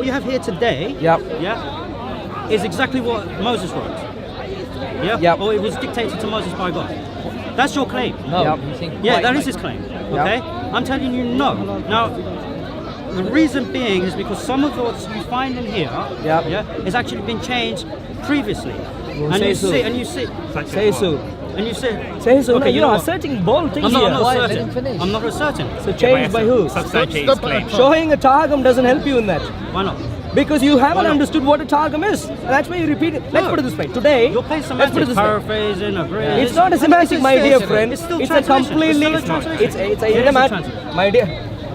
S3: you have here today,
S1: Yep.
S3: yeah, is exactly what Moses wrote. Yeah,
S1: Yep.
S3: or it was dictated to Moses by God. That's your claim.
S5: No,
S1: Yep.
S5: he's saying
S3: Yeah,
S5: quite
S3: that
S5: right.
S3: is his claim. Okay, I'm telling you no. Now, the reason being is because some of what you find in here,
S1: Yep.
S3: yeah, has actually been changed previously, and
S1: say
S3: you
S1: so.
S3: see, and you see,
S1: Say so.
S3: and you see.
S1: Say so.
S3: Okay,
S1: No,
S3: you
S1: you're
S3: know what?
S1: asserting bold things
S3: I'm not,
S1: here.
S3: I'm not
S5: Why? Let
S3: asserting.
S5: him finish.
S3: I'm not asserting.
S1: So changed by who?
S6: Substantiate his claim.
S1: Showing a targum doesn't help you in that.
S3: Why not?
S1: Because you haven't
S3: Why not?
S1: understood what a targum is. And that's why you repeat it. Let's
S3: No.
S1: put it this way. Today,
S3: You're playing
S1: let's put it
S3: semantics,
S1: this way.
S3: paraphrasing, agreeing.
S1: It's not a semantic, my dear friend.
S3: It's still
S1: a
S3: translation.
S1: completely.
S3: It's still a translation.
S1: It's
S3: It is
S1: a
S3: a
S1: matter.
S3: translation.
S1: My dear.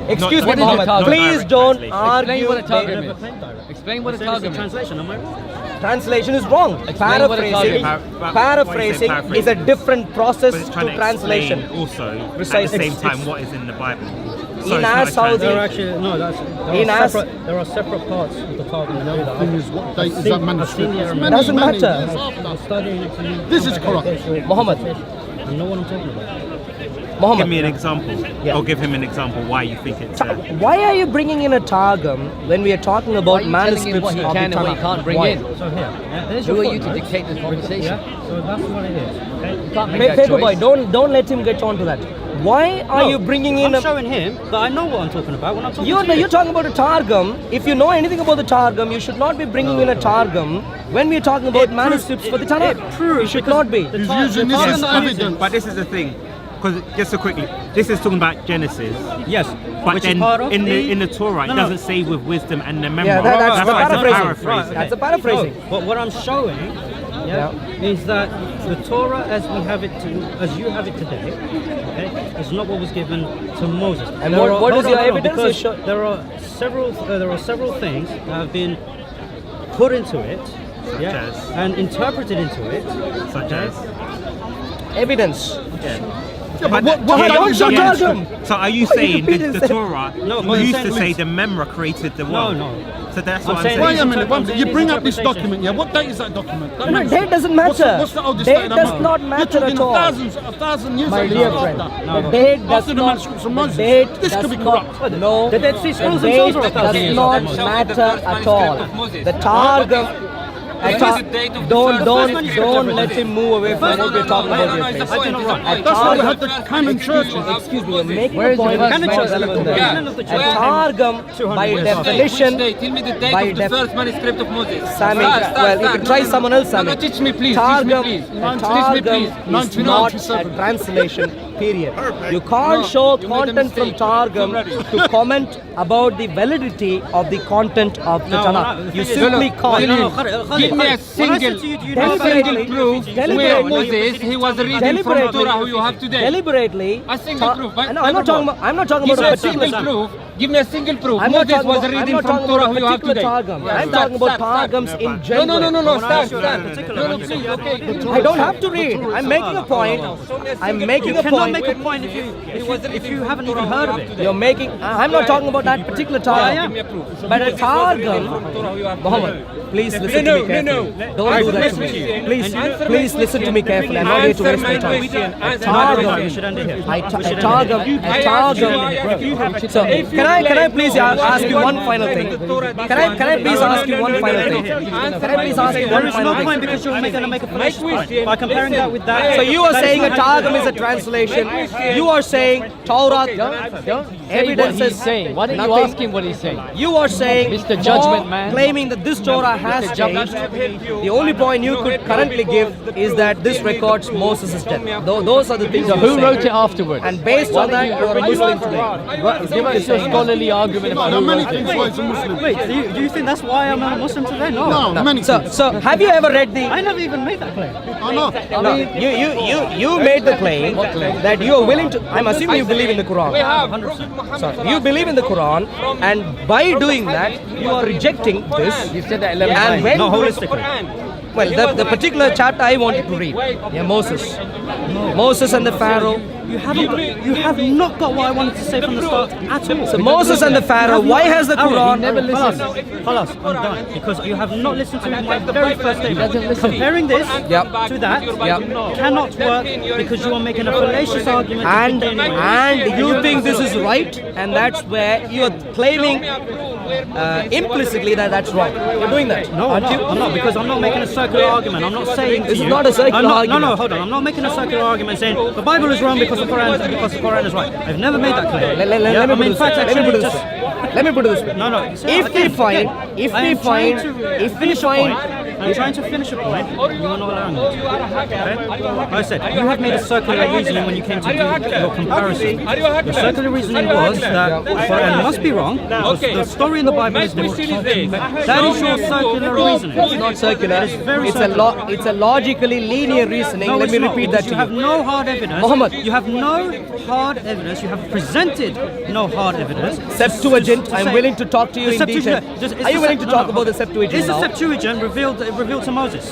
S1: Excuse me,
S5: what is your
S1: Mohammed.
S5: targum?
S1: Please
S6: Direct
S1: don't
S6: translation.
S1: argue.
S5: Explain what a targum
S3: Never
S5: is.
S3: played direct.
S5: Explain what a
S3: Saying it's
S5: targum is.
S3: translation, am I wrong?
S1: Translation is wrong.
S5: what a
S1: Paraphrasing,
S5: targum
S1: paraphrasing
S6: paraphrasing?
S1: is a different process
S6: But it's
S1: to
S6: trying to
S1: translation.
S6: explain also
S1: Precise.
S6: at the same
S1: It's-
S6: time what is in the Bible.
S1: In
S6: it's
S1: our
S6: not a
S1: Saudi-
S3: There
S6: translation.
S3: are actually no.
S1: In us-
S3: There are separate parts of the Targum.
S7: Thing is, what date is that manuscript? It's many,
S1: Doesn't
S7: many
S1: matter.
S7: years after.
S3: Studying actually.
S7: This is correct.
S1: Mohammed,
S3: You know what I'm talking about.
S1: Mohammed.
S6: Give me an example,
S1: Yeah.
S6: or give him an example why you think it's.
S1: Why are you bringing in a targum when we are talking
S5: Why are
S1: about
S5: you telling him
S1: manuscripts
S5: what he
S1: of
S5: can
S1: the
S5: and what he
S1: Tanakh?
S5: can't bring
S1: Why?
S5: in?
S3: So here, yeah, there's
S5: Who
S3: your
S5: are you to
S3: footnote.
S5: dictate this conversation?
S3: Yeah, so that's what it is. Okay.
S5: You can't make that
S1: Paper boy,
S5: choice.
S1: don't let him get on to that. Why are
S3: No,
S1: you bringing in
S3: I'm
S1: a...
S3: showing him that I know what I'm talking about when I'm talking
S1: You're,
S3: to you.
S1: you're talking about a targum. If you know anything about the targum, you should not be bringing in a targum when we're talking about manuscripts for the Tanakh.
S3: It proves
S1: You should
S3: because
S1: not be.
S7: He's using this as evidence.
S6: But this is the thing, because just so quickly, this is talking about Genesis.
S3: Yes,
S6: But
S3: which
S6: then
S3: is part of
S6: in the Torah, it
S3: No, no.
S6: doesn't say with wisdom and the memory.
S1: Yeah, that's
S6: why it's a
S1: paraphrasing.
S6: paraphrasing.
S1: That's a paraphrasing.
S3: No, but what I'm showing, is that the Torah, as we have it, as you have it today, okay, is not what was given to Moses.
S1: And
S3: There
S1: what is
S3: hold on,
S1: your
S3: hold on,
S1: evidence?
S3: because
S1: You show-
S3: there are several things that have been put into it,
S6: as?
S3: and interpreted into it,
S6: Such as.
S1: Evidence.
S6: Yeah, but
S1: what
S6: yeah,
S1: about your
S6: yeah.
S1: targum?
S6: So are you
S1: Why you
S6: saying
S1: repeating
S6: the
S1: the-
S6: Torah
S3: No, but I'm
S6: used
S3: saying
S6: to say
S3: this-
S6: the Memra created the world?
S3: No.
S6: So that's
S3: I'm
S6: what I'm
S3: saying
S6: saying.
S7: Wait a minute,
S3: I'm saying
S7: you
S3: these
S7: bring up this
S3: interpretations.
S7: document, yeah? What date is that document? That
S1: No,
S7: manuscript.
S1: date doesn't
S7: What's
S1: matter.
S7: the oldest
S1: Date
S7: date that
S1: does
S7: matters?
S1: not
S7: You're
S1: matter
S7: talking
S1: at all.
S7: a thousand years
S1: My
S7: ago
S1: dear
S7: after.
S1: friend,
S3: No,
S1: the date does
S7: After the
S1: not.
S7: manuscripts of
S1: The
S7: Moses.
S1: date
S7: This
S1: does
S7: could be
S1: not-
S7: corrupt.
S1: No,
S3: The Dead Sea Scrolls
S1: the
S3: themselves
S1: date
S3: are a thousand
S1: does
S3: years
S1: not
S3: old.
S1: matter at all. The targum. Don't let him move away from what we're talking about here, please.
S7: That's why we had the canon churches.
S1: Excuse me, you're making
S5: Where
S1: a
S5: is the
S1: point
S5: first
S1: that's not
S5: manuscript?
S1: relevant there.
S3: Yeah.
S1: A targum, by definition,
S8: Tell me the date
S1: by
S8: of the
S1: def-
S8: first manuscript of Moses.
S1: Sami, well, you can try someone else, Sami.
S8: No, teach me please.
S1: Targum,
S8: Teach me please.
S1: a
S8: Teach me
S1: targum
S8: please.
S1: is not a translation, period. You can't show
S8: you made a
S1: content from
S8: mistake.
S1: targum to comment about the validity of the content of the Tanakh. You simply can't.
S8: Give me a single proof where Moses he was reading from Torah who you have today.
S1: Deliberately.
S8: A single proof.
S1: No, I'm not talking about. I'm not talking
S8: Give
S1: about
S8: me
S1: a
S8: a single
S1: particular.
S8: proof. Give me a single proof.
S1: I'm not
S8: Moses
S1: talking
S8: was
S1: about, I'm
S8: reading
S1: not
S8: from
S1: talking
S8: Torah
S1: about
S8: who
S1: a
S8: you have
S1: particular
S8: today.
S1: targum.
S8: Yeah,
S1: I'm
S8: stop,
S1: talking about
S8: stop,
S1: targums
S8: stop.
S1: in
S8: No,
S1: general.
S8: stop.
S3: particular
S8: No,
S3: one.
S8: please, okay.
S1: I don't have to read. I'm making a point. I'm making
S3: You
S1: a
S3: cannot
S1: point.
S3: make a point if you haven't even heard of it.
S1: You're making. I'm not talking about that particular targum. But a targum. Muhammad, please listen to me carefully. Don't do that to me. Please listen to me carefully. I'm not here to waste my time. A targum.
S3: We should end it here.
S1: A targum. A targum. So can I please ask you one final thing? Can I please ask you one final thing? Can I please ask you
S3: There
S1: one
S3: is
S1: final
S3: no
S1: thing?
S3: point because you're going to make a fallacious point by comparing that with that.
S1: So you are
S3: That
S1: saying a
S3: is not-
S1: targum is a translation. You are saying Torah
S5: Don't say what
S1: evidences
S5: he's saying. Why don't you
S1: nothing.
S5: ask him what he's saying?
S1: You are saying
S5: Mr. Judgment
S1: Paul
S5: Man.
S1: claiming that this Torah has changed. The only point you could currently give is that this records Moses' death. Those are the things
S5: So
S1: you
S5: who
S1: say.
S5: wrote it afterward?
S1: And based
S5: Why
S1: on that,
S5: don't
S1: you are a Muslim today.
S5: Give us your scholarly argument about
S7: There are
S5: who
S7: many
S5: wrote
S7: things
S5: it.
S7: why he's a Muslim.
S3: Wait, do you think that's why I'm a Muslim today? No.
S7: No, many things.
S1: So have you ever read the?
S3: I never even made that claim.
S7: I know.
S1: No, you made the claim that you are willing to. I'm assuming you believe in the Quran. So you believe in the Quran, and by doing that, you are rejecting this.
S5: You said that
S1: You And when
S3: not holistically.
S1: well, the particular chapter I wanted to read, Moses, Moses and the Pharaoh.
S3: You have not got what I wanted to say from the start at all.
S1: So Moses and the Pharaoh. Why has the Quran?
S3: Khalas, I'm done. Because you have not listened to my very first statement. Comparing this to that cannot work because you are making a fallacious argument.
S1: And you think this is right, and that's where you are claiming implicitly that that's wrong. You're doing that,
S3: No,
S1: aren't you?
S3: I'm not, because I'm not making a circular argument. I'm not saying to
S1: This is
S3: you.
S1: not a circular argument.
S3: No, hold on. I'm not making a circular argument saying the Bible is wrong because the Quran is right. I've never made that claim.
S1: Let me put it this way. Let me put it this way.
S3: No.
S1: If we find,
S3: I'm trying to finish a point. You are not allowing me to. Okay? Like I said, you have made a circular reasoning when you came to do your comparison. Your circular reasoning was that the Quran must be wrong because the story in the Bible is different. That is your circular reasoning.
S1: it's not circular.
S3: It is very
S1: It's a logically linear reasoning.
S3: No,
S1: Let
S3: it's
S1: me
S3: not,
S1: repeat that
S3: because
S1: to
S3: you have
S1: you.
S3: no hard evidence.
S1: Muhammad.
S3: You have no hard evidence. You have presented no hard evidence.
S1: Septuagint. I'm willing to talk to you in detail. Are you willing to talk about the Septuagint
S3: Is the
S1: now?
S3: Septuagint revealed to Moses?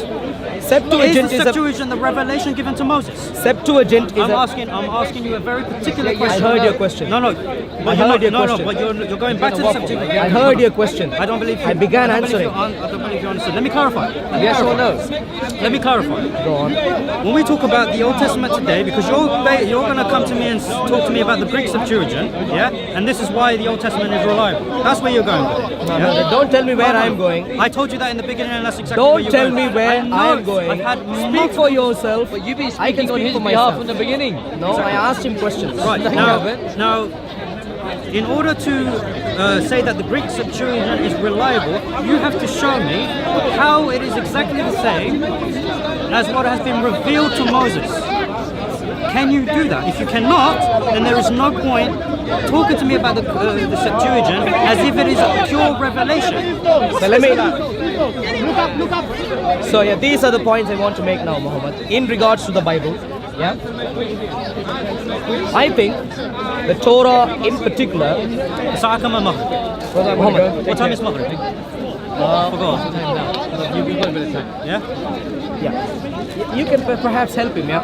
S1: Septuagint
S3: Is the Septuagint the revelation given to Moses?
S1: Septuagint is
S3: I'm asking you a very particular
S1: I
S3: question.
S1: heard your question.
S3: No,
S1: I heard your question.
S3: but you're going back to the Septuagint.
S1: I heard your question.
S3: I don't believe you.
S1: I began
S3: I don't believe
S1: answering.
S3: I don't believe you understood. Let me clarify.
S1: Yes or no?
S3: Let me clarify.
S1: Go on.
S3: When we talk about the Old Testament today, because you're going to come to me and talk to me about the Greek Septuagint, and this is why the Old Testament is reliable. That's where you're going with it.
S1: No, don't tell me where I'm going.
S3: I told you that in the beginning, and that's exactly where
S1: Don't
S3: you're
S1: tell
S3: going.
S1: me where I'm going.
S3: I've had
S1: Speak for yourself.
S5: But you've been
S1: I can
S5: speaking on
S1: speak
S5: his
S1: for
S5: behalf
S1: myself.
S5: from the beginning.
S1: No, I asked him questions.
S3: Right now, in order to say that the Greek Septuagint is reliable, you have to show me how it is exactly the same as what has been revealed to Moses. Can you do that? If you cannot, then there is no point talking to me about the Septuagint as if it is a pure revelation.
S1: So let me. So these are the points I want to make now, Muhammad. In regards to the Bible, I think the Torah in particular. Muhammad,
S3: What time is Maghrib? Forgot. Yeah?
S1: You can perhaps help him. The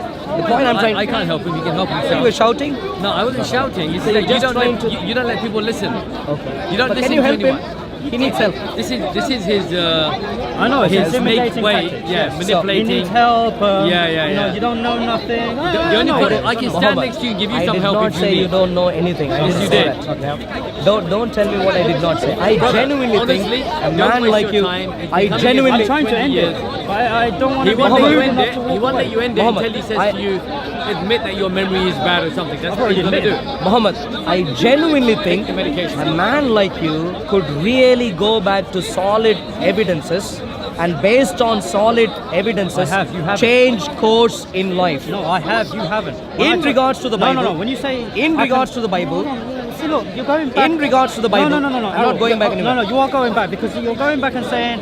S1: point I'm trying.
S5: I can't help him. He can help
S1: You were
S5: himself.
S1: shouting.
S5: No, I wasn't shouting. You said that
S1: just trying to-
S5: you don't let people listen.
S1: Okay.
S5: You don't
S1: But
S5: listen
S1: can you
S5: to
S1: help
S5: anyone.
S1: him? He needs help.
S5: This is his
S3: I know,
S5: his
S3: it's
S5: make
S3: intimidating
S5: way.
S3: tactics.
S5: Yeah,
S3: He
S5: manipulating.
S3: needs help.
S5: Yeah.
S3: You don't know nothing.
S5: The only problem, I can stand
S1: Muhammad,
S5: next to you and give you
S1: I
S5: some
S1: did
S5: help
S1: not
S5: if you
S1: say you
S5: need.
S1: don't know anything. I
S5: Yes,
S1: didn't
S5: you
S1: say
S5: did.
S1: that. Okay. Don't tell me what I did not say. I genuinely
S5: honestly,
S1: think a
S5: don't
S1: man
S5: waste
S1: like
S5: your
S1: you.
S5: time. It's
S1: I
S5: becoming
S1: genuinely.
S3: I'm trying to
S5: 20
S3: end
S5: years.
S3: it. I don't want
S5: He
S3: to
S5: won't let you
S1: Muhammad,
S5: end it. He won't let you end it
S1: Muhammad,
S5: until he says
S1: I-
S5: to you, admit that your memory is bad or something. That's what he's gonna do.
S1: Muhammad, I genuinely think
S5: the medication.
S1: a man like you could really go back to solid evidences and based on solid evidences
S3: I have, you haven't.
S1: change course in life.
S3: No, I have. You haven't.
S1: In regards to the Bible.
S3: No. When you say
S1: In regards to the Bible.
S3: See, look, you're going back.
S1: In regards to the Bible.
S3: No.
S1: I'm not going back anywhere.
S3: No, you are going back because you're going back and saying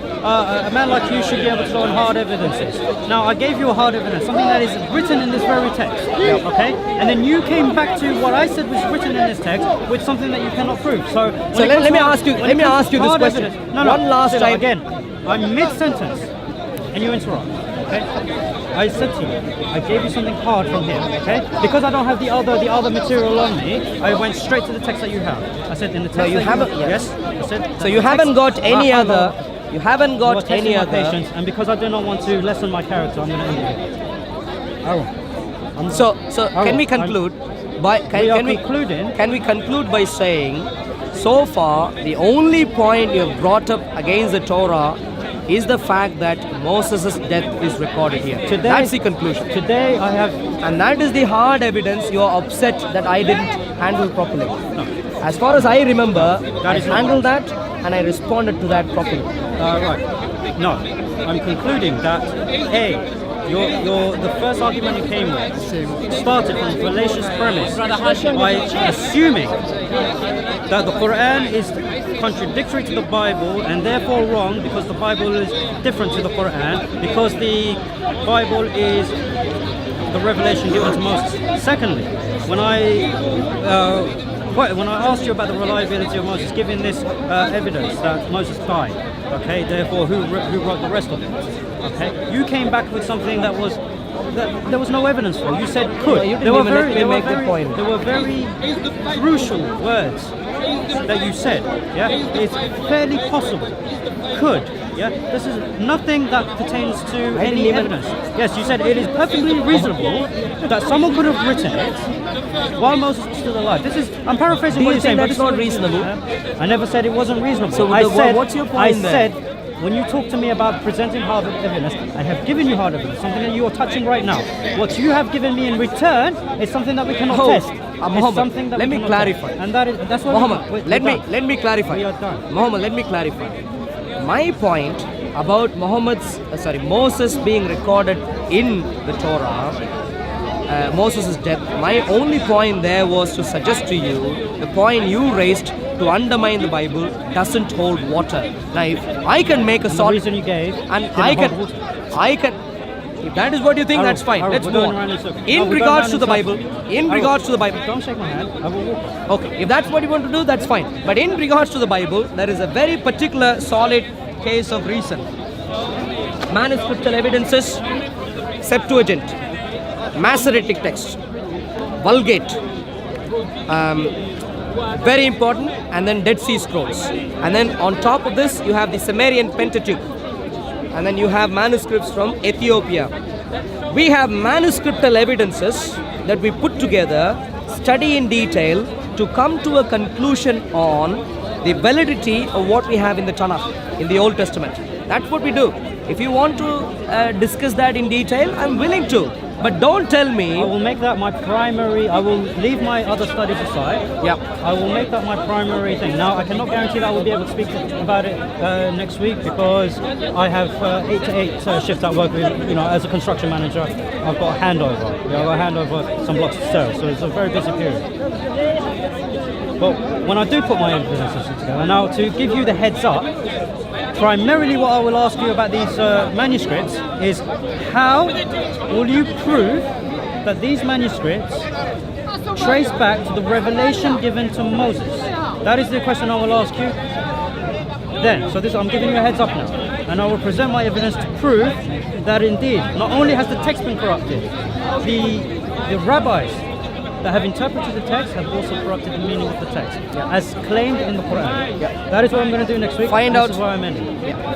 S3: a man like you should be able to show hard evidences. Now, I gave you a hard evidence, something that is written in this very text. Okay? And then you came back to what I said was written in this text with something that you cannot prove. So
S1: let me ask you this question. One last
S3: See,
S1: time.
S3: Again, I'm mid-sentence and you interrupt. Okay? I said to you, I gave you something hard from here, okay? Because I don't have the other material on me, I went straight to the text that you have. I said in the text.
S1: No, you
S3: that
S1: haven't.
S3: Yes. I said.
S1: So you haven't got any other. You haven't
S3: You are
S1: got
S3: testing
S1: any
S3: my
S1: other.
S3: patience, and because I do not want to lessen my character, I'm going to end it.
S1: So can we conclude by
S3: concluding.
S1: Can we conclude by saying, so far the only point you have brought up against the Torah is the fact that Moses' death is recorded here. That's the conclusion.
S3: Today I have.
S1: And that is the hard evidence you are upset that I didn't handle properly.
S3: No.
S1: As far as I remember, I
S3: is not
S1: handled that and I responded to that properly.
S3: Right. No. I'm concluding that the first argument you came with started from a fallacious premise by assuming that the Quran is contradictory to the Bible and therefore wrong because the Bible is different to the Quran because the Bible is the revelation given to Moses. Secondly, when I when I asked you about the reliability of Moses, giving this evidence that Moses died, okay, therefore who wrote the rest of it? Okay, you came back with something that there was no evidence for. You said could.
S1: You didn't even let me make the point.
S3: There were very crucial words that you said. Yeah, it's fairly possible. Could. Yeah, this is nothing that pertains to any evidence. Yes, you said it is perfectly reasonable that someone could have written it while Moses was still alive. I'm paraphrasing what you're saying, but
S1: that's not reasonable?
S3: I never said it wasn't reasonable.
S1: So what's your point
S3: I
S1: then?
S3: said, when you talk to me about presenting hard evidence, I have given you hard evidence, something that you are touching right now. What you have given me in return is something that we cannot test.
S1: Muhammad, let me clarify.
S3: And that's what
S1: Muhammad, let me clarify.
S3: We are done.
S1: Muhammad, let me clarify. My point about Moses being recorded in the Torah, Moses' death, my only point there was to suggest to you the point you raised to undermine the Bible doesn't hold water. Now, if I can make a solid
S3: reason you gave,
S1: and I can. If that is what you think, that's fine. Let's move on. In regards to the Bible,
S3: don't shake my hand. I will walk.
S1: Okay, if that's what you want to do, that's fine. But in regards to the Bible, there is a very particular solid case of reason. Manuscriptal evidences, Septuagint, Masoretic text, Vulgate, very important, and then Dead Sea Scrolls. And then on top of this, you have the Sumerian Pentateuch. And then you have manuscripts from Ethiopia. We have manuscriptal evidences that we put together, study in detail to come to a conclusion on the validity of what we have in the Tanakh, in the Old Testament. That's what we do. If you want to discuss that in detail, I'm willing to. But don't tell me.
S3: I will make that my primary. I will leave my other studies aside.
S1: Yeah.
S3: I will make that my primary thing. Now, I cannot guarantee that I will be able to speak about it next week because I have 8 to 8 shifts at work. As a construction manager, I've got a handover. I've got to hand over some blocks to sell, so it's a very busy period. But when I do put my evidences together, now to give you the heads up, primarily what I will ask you about these manuscripts is how will you prove that these manuscripts trace back to the revelation given to Moses? That is the question I will ask you then. So I'm giving you a heads up now. And I will present my evidence to prove that indeed, not only has the text been corrupted, the rabbis that have interpreted the text have also corrupted the meaning of the text, as claimed in the Quran. That is what I'm going to do next week. This is why I'm ending.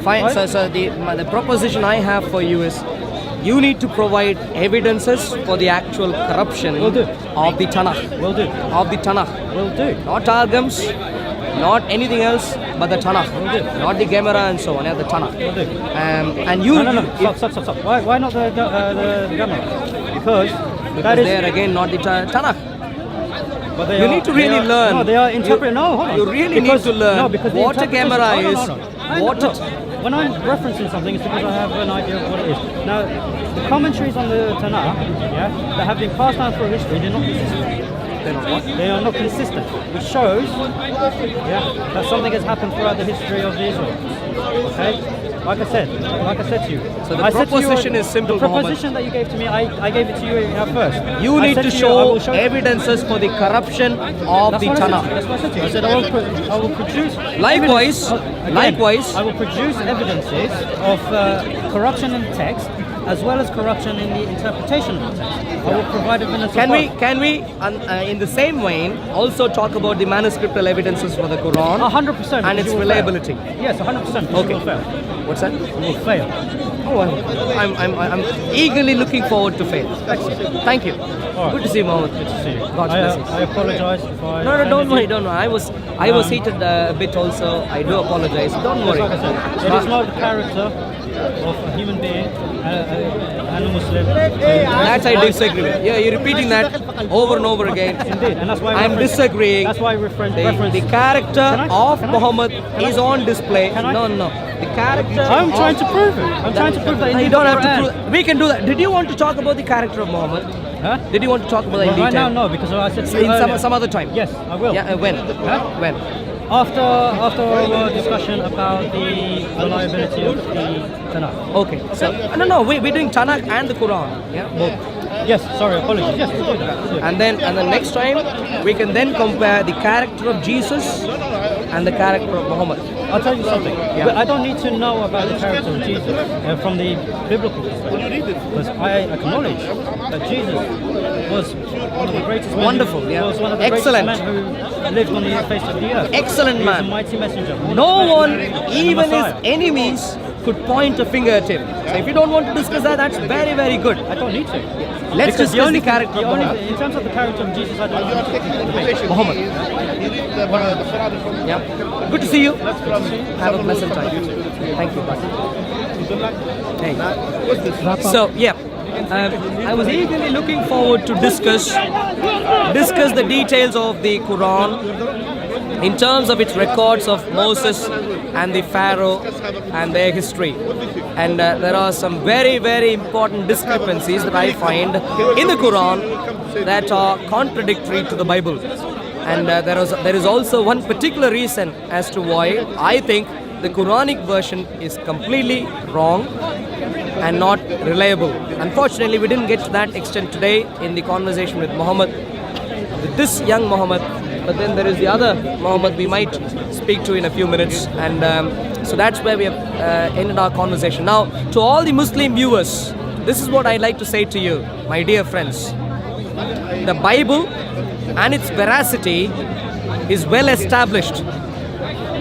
S1: Fine.
S3: Right?
S1: So the proposition I have for you is, you need to provide evidences for the actual corruption
S3: Will do.
S1: of the Tanakh.
S3: Will do.
S1: Of the Tanakh.
S3: Will do.
S1: Not Targums, not anything else, but the Tanakh.
S3: Will do.
S1: Not the Gemara and so on, the Tanakh.
S3: Will do.
S1: And you...
S3: No. Stop. Why not the Gemara? Because that is...
S1: they are again not the Tanakh.
S3: But
S1: You need to really learn.
S3: No, they are interpreting. No, hold on.
S1: You really need to learn what a Gemara is.
S3: Hold on. When I'm referencing something, it's because I have an idea of what it is. Now, the commentaries on the Tanakh, that have been passed down through history, they're not consistent.
S1: They're not what?
S3: They are not consistent, which shows, that something has happened throughout the history of the Israelites. Okay. Like I said to you.
S1: So the proposition is simple,
S3: The proposition that you gave to me, I gave it to you at first.
S1: You need to show evidences for the corruption of the Tanakh.
S3: That's what I said to you. I said I will produce...
S1: Likewise,
S3: I will produce evidences of corruption in the text, as well as corruption in the interpretation of the text. I will provide evidence.
S1: Can we, in the same vein, also talk about the manuscriptal evidences for the Quran?
S3: 100%.
S1: And its reliability.
S3: Yes, 100%.
S1: Okay.
S3: You will fail.
S1: What's that?
S3: You will fail.
S1: Oh, I'm eagerly looking forward to fail. Excellent. Thank you.
S3: Right.
S1: Good to see you, Mohammed.
S3: Good to see you.
S1: God's blessings.
S3: I apologize if I...
S1: No, don't worry. I was heated a bit also. I do apologize. Don't worry.
S3: Like I said, it is not the character of a human being and a Muslim.
S1: That I disagree with. Yeah, you're repeating that over and over again.
S3: Indeed, and that's why
S1: I'm disagreeing.
S3: That's why I reference.
S1: The character of Muhammad is on display. No. The character.
S3: I'm trying to prove it. I'm trying to prove that.
S1: You don't have to prove. We can do that. Did you want to talk about the character of Muhammad?
S3: Huh?
S1: Did you want to talk about that in
S3: right
S1: detail?
S3: now, no, because I said to you
S1: in
S3: earlier.
S1: some other time.
S3: Yes, I will.
S1: Yeah, when?
S3: Huh?
S1: When?
S3: After our discussion about the reliability of the Tanakh.
S1: Okay. So no, we're doing Tanakh and the Quran. Yeah, both.
S3: Yes, sorry, apologies. Yes, we'll do that.
S1: And then next time we can then compare the character of Jesus and the character of Muhammad.
S3: I'll tell you something. But I don't need to know about the character of Jesus from the biblical perspective, because I acknowledge that Jesus was one of the greatest men.
S1: Wonderful, yeah.
S3: Was one of the
S1: Excellent.
S3: greatest men who lived on the face of the earth.
S1: Excellent
S3: He was
S1: man.
S3: a mighty messenger.
S1: No one, even his
S3: Messiah.
S1: enemies, could point a finger at him. So if you don't want to discuss that, that's very, very good.
S3: I don't need to.
S1: Let's
S3: Because
S1: discuss the character of Muhammad.
S3: in terms of the character of Jesus, I don't need to debate.
S1: Muhammad. Yeah. Good to see you. Have a pleasant time. Thank you. Bye. Hey. So yeah, I was eagerly looking forward to discuss the details of the Quran in terms of its records of Moses and the Pharaoh and their history. And there are some very, very important discrepancies that I find in the Quran that are contradictory to the Bible. And there is also one particular reason as to why I think the Quranic version is completely wrong and not reliable. Unfortunately, we didn't get to that extent today in the conversation with Muhammad, with this young Muhammad. But then there is the other Muhammad we might speak to in a few minutes. And so that's where we have ended our conversation. Now, to all the Muslim viewers, this is what I'd like to say to you, my dear friends. The Bible and its veracity is well established.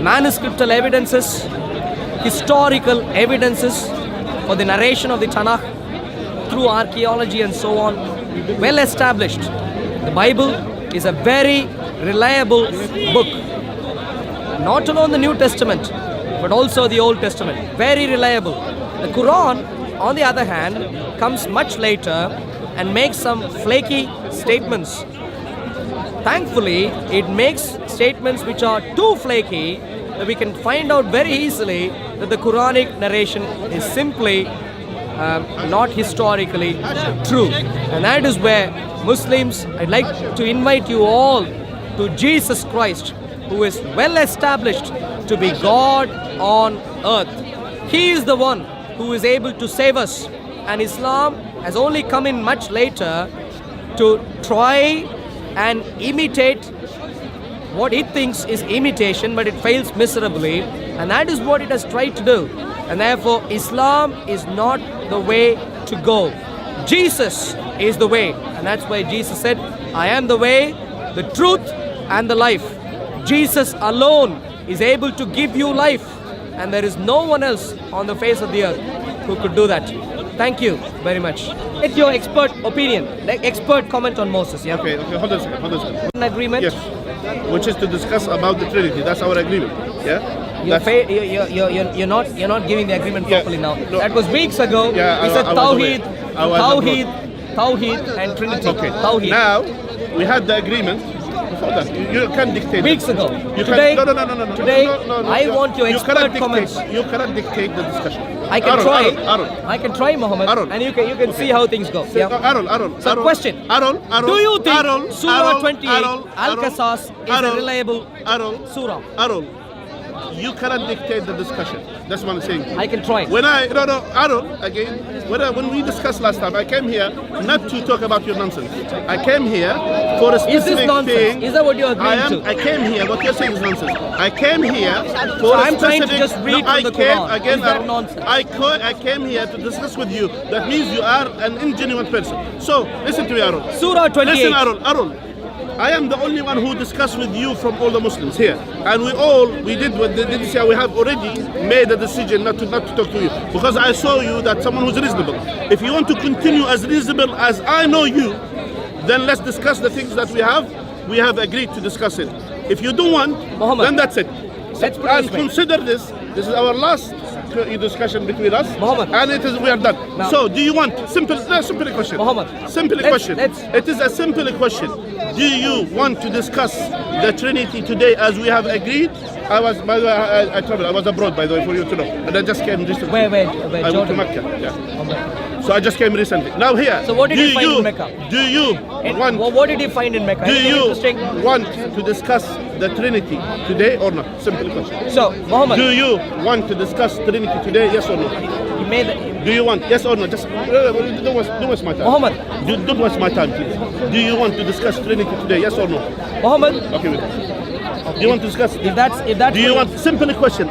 S1: Manuscriptal evidences, historical evidences for the narration of the Tanakh through archaeology and so on, well established. The Bible is a very reliable book. Not alone the New Testament, but also the Old Testament. Very reliable. The Quran, on the other hand, comes much later and makes some flaky statements. Thankfully, it makes statements which are too flaky that we can find out very easily that the Quranic narration is simply not historically true. And that is where Muslims, I'd like to invite you all to Jesus Christ, who is well established to be God on earth. He is the one who is able to save us. And Islam has only come in much later to try and imitate what it thinks is imitation, but it fails miserably. And that is what it has tried to do. And therefore, Islam is not the way to go. Jesus is the way. And that's why Jesus said, I am the way, the truth, and the life. Jesus alone is able to give you life. And there is no one else on the face of the earth who could do that. Thank you very much. Get your expert opinion, like expert comment on Moses. Yeah.
S2: Okay, hold on a second.
S1: An agreement.
S2: Yes, which is to discuss about the Trinity. That's our agreement. Yeah.
S1: You're not giving the agreement properly now.
S2: No.
S1: That was weeks ago.
S2: Yeah,
S1: We said
S2: I was away.
S1: Tawheed, and Trinity.
S2: Okay.
S1: Tawheed.
S2: Now we had the agreement. Before that, you can't dictate.
S1: Weeks ago.
S2: You
S1: Today,
S2: no.
S1: Today,
S2: No,
S1: I want your expert comments.
S2: You cannot dictate the discussion.
S1: I can try.
S2: Arul.
S1: I can try, Muhammad.
S2: Arul.
S1: And you can see how things go. Yeah.
S2: Arul.
S1: So question.
S2: Arul.
S1: Do you think
S2: Arul,
S1: Surah
S2: Arul,
S1: 28
S2: Arul,
S1: Al-Qasas is a
S2: Arul,
S1: reliable
S2: Arul,
S1: surah?
S2: Arul, you cannot dictate the discussion. That's what I'm saying.
S1: I can try.
S2: Arul, again, when we discussed last time, I came here not to talk about your nonsense. I came here for a specific
S1: Is this nonsense?
S2: thing.
S1: Is that what you're agreeing to?
S2: I came here, what you're saying is nonsense. I came here for
S1: So
S2: a
S1: I'm trying to
S2: specific...
S1: just read from the Quran.
S2: Again,
S1: Is that nonsense?
S2: I came here to discuss with you. That means you are an ingenuine person. So, listen to me, Arul.
S1: Surah 28.
S2: Listen, Arul. I am the only one who discussed with you from all the Muslims here, and we have already made a decision not to talk to you, because I saw you that someone who's reasonable. If you want to continue as reasonable as I know you, then let's discuss the things that we have agreed to discuss it. If you don't want,
S1: Muhammad,
S2: then that's it.
S1: let's put it
S2: And
S1: this way.
S2: consider this is our last discussion between us,
S1: Muhammad.
S2: and we are done.
S1: Now,
S2: so do you want simple question?
S1: Muhammad,
S2: Simple question.
S1: let's-
S2: It is a simple question. Do you want to discuss the Trinity today as we have agreed? I was abroad, by the way, for you to know, and I just came recently.
S1: Where,
S2: I went to
S1: Jordan?
S2: Mecca. Yeah. So I just came recently. Now here.
S1: So what did you find in Mecca?
S2: Do you want?
S1: What did you find in Mecca?
S2: Do
S1: Anything
S2: you
S1: interesting?
S2: want to discuss the Trinity today or not? Simple question.
S1: So, Muhammad,
S2: Do you want to discuss Trinity today? Yes or no?
S1: you made
S2: Do you want, yes or no? Just don't waste my time.
S1: Muhammad.
S2: Don't waste my time, please. Do you want to discuss Trinity today? Yes or no?
S1: Muhammad.
S2: Okay, wait. Do you want to discuss?
S1: If that's.
S2: Do you want simple question?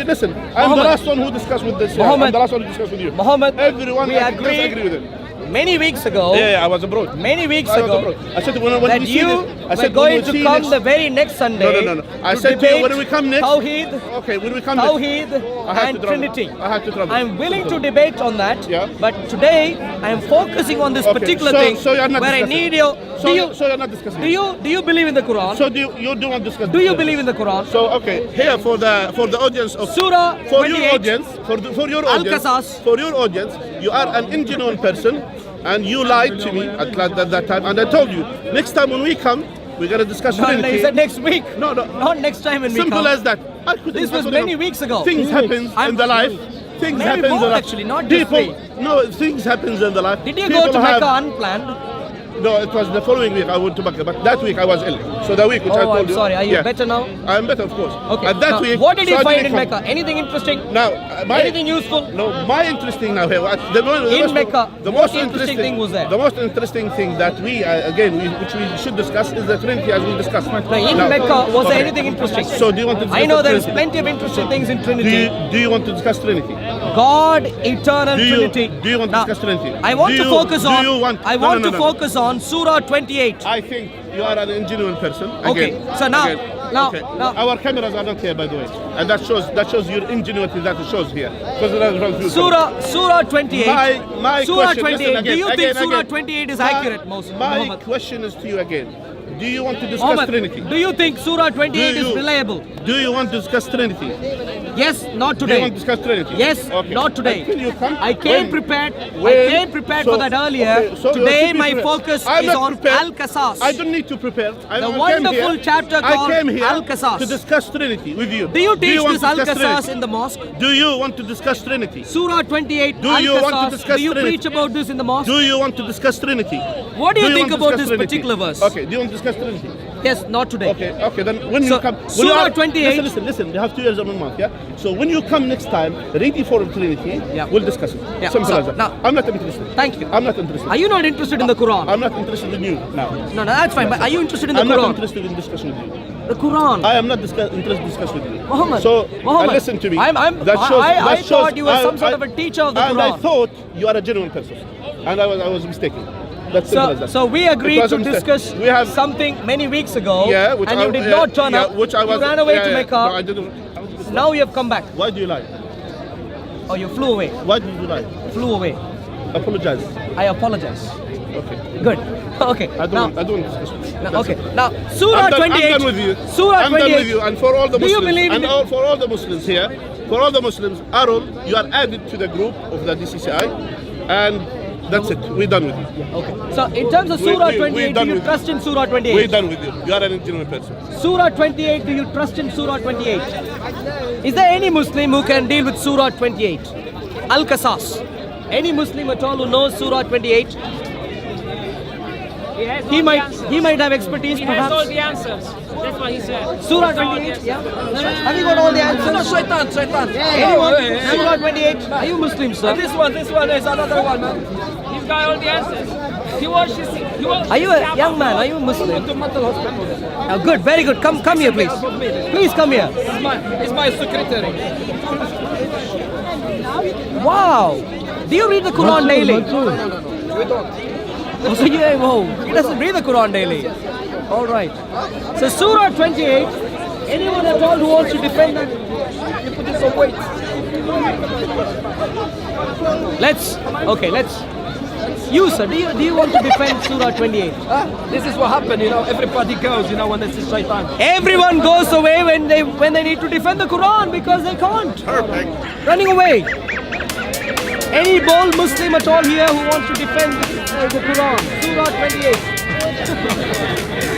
S2: Listen. I'm the last one who discussed with this.
S1: Muhammad.
S2: I'm the last one who discussed with you.
S1: Muhammad.
S2: Everyone
S1: we agreed
S2: with it.
S1: Many weeks ago.
S2: Yeah, I was abroad.
S1: Many weeks
S2: I was
S1: ago.
S2: abroad. I said when
S1: that
S2: we see
S1: you
S2: this, I said
S1: were going
S2: when we
S1: to
S2: see
S1: come
S2: this,
S1: the very next Sunday.
S2: No. I said to you when we come next.
S1: Tawheed.
S2: Okay, when we come next.
S1: Tawheed and Trinity.
S2: I have to travel.
S1: I'm willing to debate on that.
S2: Yeah.
S1: But today I am focusing on this particular thing
S2: so you're not
S1: where
S2: discussing.
S1: I need your.
S2: So you're not discussing.
S1: Do you believe in the Quran?
S2: So you do want to discuss?
S1: Do you believe in the Quran?
S2: So okay, here for the audience of
S1: Surah
S2: for
S1: 28,
S2: your audience for your audience
S1: Al-Qasas.
S2: for your audience, you are an ingenuine person, and you lied to me at that time, and I told you next time when we come, we're gonna discuss
S1: No,
S2: Trinity.
S1: you said next week.
S2: No.
S1: Not next time when we come.
S2: Simple as that.
S1: This was many weeks ago.
S2: Things happen in the life. Things
S1: Maybe
S2: happen
S1: more
S2: in the life.
S1: actually, not just
S2: people.
S1: me.
S2: No, things happens in the life.
S1: Did you
S2: People
S1: go to
S2: have-
S1: Mecca unplanned?
S2: No, it was the following week I went to Mecca, but that week I was ill. So the week which I
S1: Oh,
S2: told
S1: I'm
S2: you.
S1: sorry. Are you
S2: yeah.
S1: better now?
S2: I'm better, of course.
S1: Okay.
S2: And that
S1: now,
S2: week.
S1: what did
S2: so
S1: you
S2: I
S1: find
S2: didn't
S1: in
S2: come.
S1: Mecca? Anything interesting?
S2: Now,
S1: Anything useful?
S2: No, my interesting now here.
S1: In Mecca, what interesting thing was there?
S2: The most interesting thing that we which we should discuss is the Trinity as we discussed.
S1: No, in Mecca, was there anything interesting?
S2: So do you want to discuss
S1: I know
S2: the
S1: there is
S2: Trinity?
S1: plenty of interesting things in Trinity.
S2: Do you want to discuss Trinity?
S1: God, eternal Trinity.
S2: Do you want to
S1: Now,
S2: discuss Trinity?
S1: I want
S2: Do
S1: to
S2: you-
S1: focus
S2: do
S1: on.
S2: you want-
S1: I
S2: no,
S1: want
S2: no,
S1: to
S2: no.
S1: focus on Surah 28.
S2: I think you are an ingenuine person.
S1: Okay,
S2: Again,
S1: so now-
S2: okay.
S1: now-
S2: our cameras are not here, by the way, and that shows your ingenuity. That it shows here. Because
S1: Surah 28.
S2: My
S1: Surah
S2: question,
S1: 28.
S2: listen,
S1: Do you
S2: again,
S1: think Surah
S2: again.
S1: 28 is accurate, Muslim?
S2: My
S1: Muhammad?
S2: question is to you again. Do you want to discuss
S1: Muhammad,
S2: Trinity?
S1: do you think Surah 28
S2: Do
S1: is
S2: you-
S1: reliable?
S2: Do you want to discuss Trinity?
S1: Yes, not
S2: Do you
S1: today.
S2: want to discuss Trinity?
S1: Yes,
S2: Okay.
S1: not today.
S2: Until you come,
S1: I came
S2: when-
S1: prepared.
S2: when-
S1: I came prepared
S2: so-
S1: for that earlier.
S2: okay, so you
S1: Today,
S2: should be
S1: my
S2: prepared.
S1: focus
S2: I'm
S1: is
S2: not
S1: on
S2: prepared.
S1: Al-Qasas.
S2: I don't need to prepare. I
S1: The
S2: came
S1: wonderful
S2: here-
S1: chapter
S2: I
S1: called
S2: came here
S1: Al-Qasas.
S2: to discuss Trinity with you.
S1: Do you teach
S2: want
S1: this
S2: to discuss
S1: Al-Qasas
S2: Trinity?
S1: in the mosque?
S2: Do you want to discuss Trinity?
S1: Surah 28,
S2: Do you want to
S1: Al-Qasas.
S2: discuss
S1: Do you
S2: Trinity?
S1: preach about this in the mosque?
S2: Do you want to discuss Trinity?
S1: What do you think
S2: want to
S1: about
S2: discuss
S1: this
S2: Trinity?
S1: particular verse?
S2: Okay, do you want to discuss Trinity?
S1: Yes, not today.
S2: Okay, then when
S1: So,
S2: you come... when
S1: Surah
S2: you are-
S1: 28
S2: Listen, you have 2 years and 1 month, yeah? So when you come next time, ready for Trinity,
S1: Yeah.
S2: we'll discuss it.
S1: Yeah,
S2: Simple
S1: so
S2: as that.
S1: now-
S2: I'm not interested.
S1: Thank you.
S2: I'm not interested.
S1: Are you not interested in the Quran?
S2: I'm not interested in you now.
S1: No, that's fine. But are you interested in the
S2: I'm not
S1: Quran?
S2: interested in discussion with you.
S1: The Quran.
S2: I am not interested in discuss with you.
S1: Muhammad.
S2: So,
S1: Muhammad.
S2: listen to me.
S1: I
S2: that shows,
S1: thought you were some sort of a teacher of the
S2: and
S1: Quran.
S2: I thought you are a genuine person. And I was mistaken. That's simple as that.
S1: So we agreed
S2: It was
S1: to
S2: a mistake.
S1: discuss
S2: We have
S1: something many weeks ago,
S2: yeah, which
S1: and
S2: I,
S1: you did
S2: yeah,
S1: not turn
S2: yeah,
S1: up.
S2: Which I was,
S1: you ran away
S2: yeah,
S1: to
S2: yeah.
S1: Mecca.
S2: No, I didn't.
S1: Now you have come back.
S2: Why do you lie?
S1: Oh, you flew away.
S2: Why did you lie?
S1: Flew away.
S2: Apologize.
S1: I apologize.
S2: Okay.
S1: Good. Okay.
S2: I don't discuss with you.
S1: Now, okay. Now, Surah
S2: I'm done,
S1: 28.
S2: I'm done with you.
S1: Surah
S2: I'm
S1: 28.
S2: done with you. And for all the
S1: Do you
S2: Muslims,
S1: believe in
S2: and
S1: the-
S2: for all the Muslims here, for all the Muslims, Arul, you are added to the group of the DCCI, and that's it. We're done with you.
S1: Okay. So in terms of
S2: We-
S1: Surah
S2: we-
S1: 28,
S2: we're
S1: do
S2: done
S1: you
S2: with
S1: trust in Surah
S2: We're
S1: 28?
S2: done with you. You are an genuine person.
S1: Surah 28, do you trust in Surah 28? Is there any Muslim who can deal with Surah 28? Al-Qasas. Any Muslim at all who knows Surah 28? He might have expertise,
S9: He has all
S1: perhaps.
S9: the answers. That's what he said.
S1: Surah 28, yeah? Have you got all the answers?
S5: Shaitan.
S1: Anyone? Surah 28. Are you Muslim, sir?
S5: This one is another one, man.
S9: He's got all the answers. He watches.
S1: Are you a young man? Are you a Muslim?
S5: To mental hospital.
S1: Oh, good, very good. Come here, please. Please come here.
S5: He's my secretary.
S1: Wow. Do you read the Quran daily?
S5: We don't.
S1: Oh, so he doesn't read the Quran daily. All right. So Surah 28. Anyone at all who wants to defend that?
S5: You put in some weight.
S1: Let's. You, sir, do you want to defend Surah 28?
S5: This is what happened, everybody goes, when they see Shaitan.
S1: Everyone goes away when they need to defend the Quran because they can't.
S2: Perfect.
S1: Running away. Any bold Muslim at all here who wants to defend the Quran? Surah 28.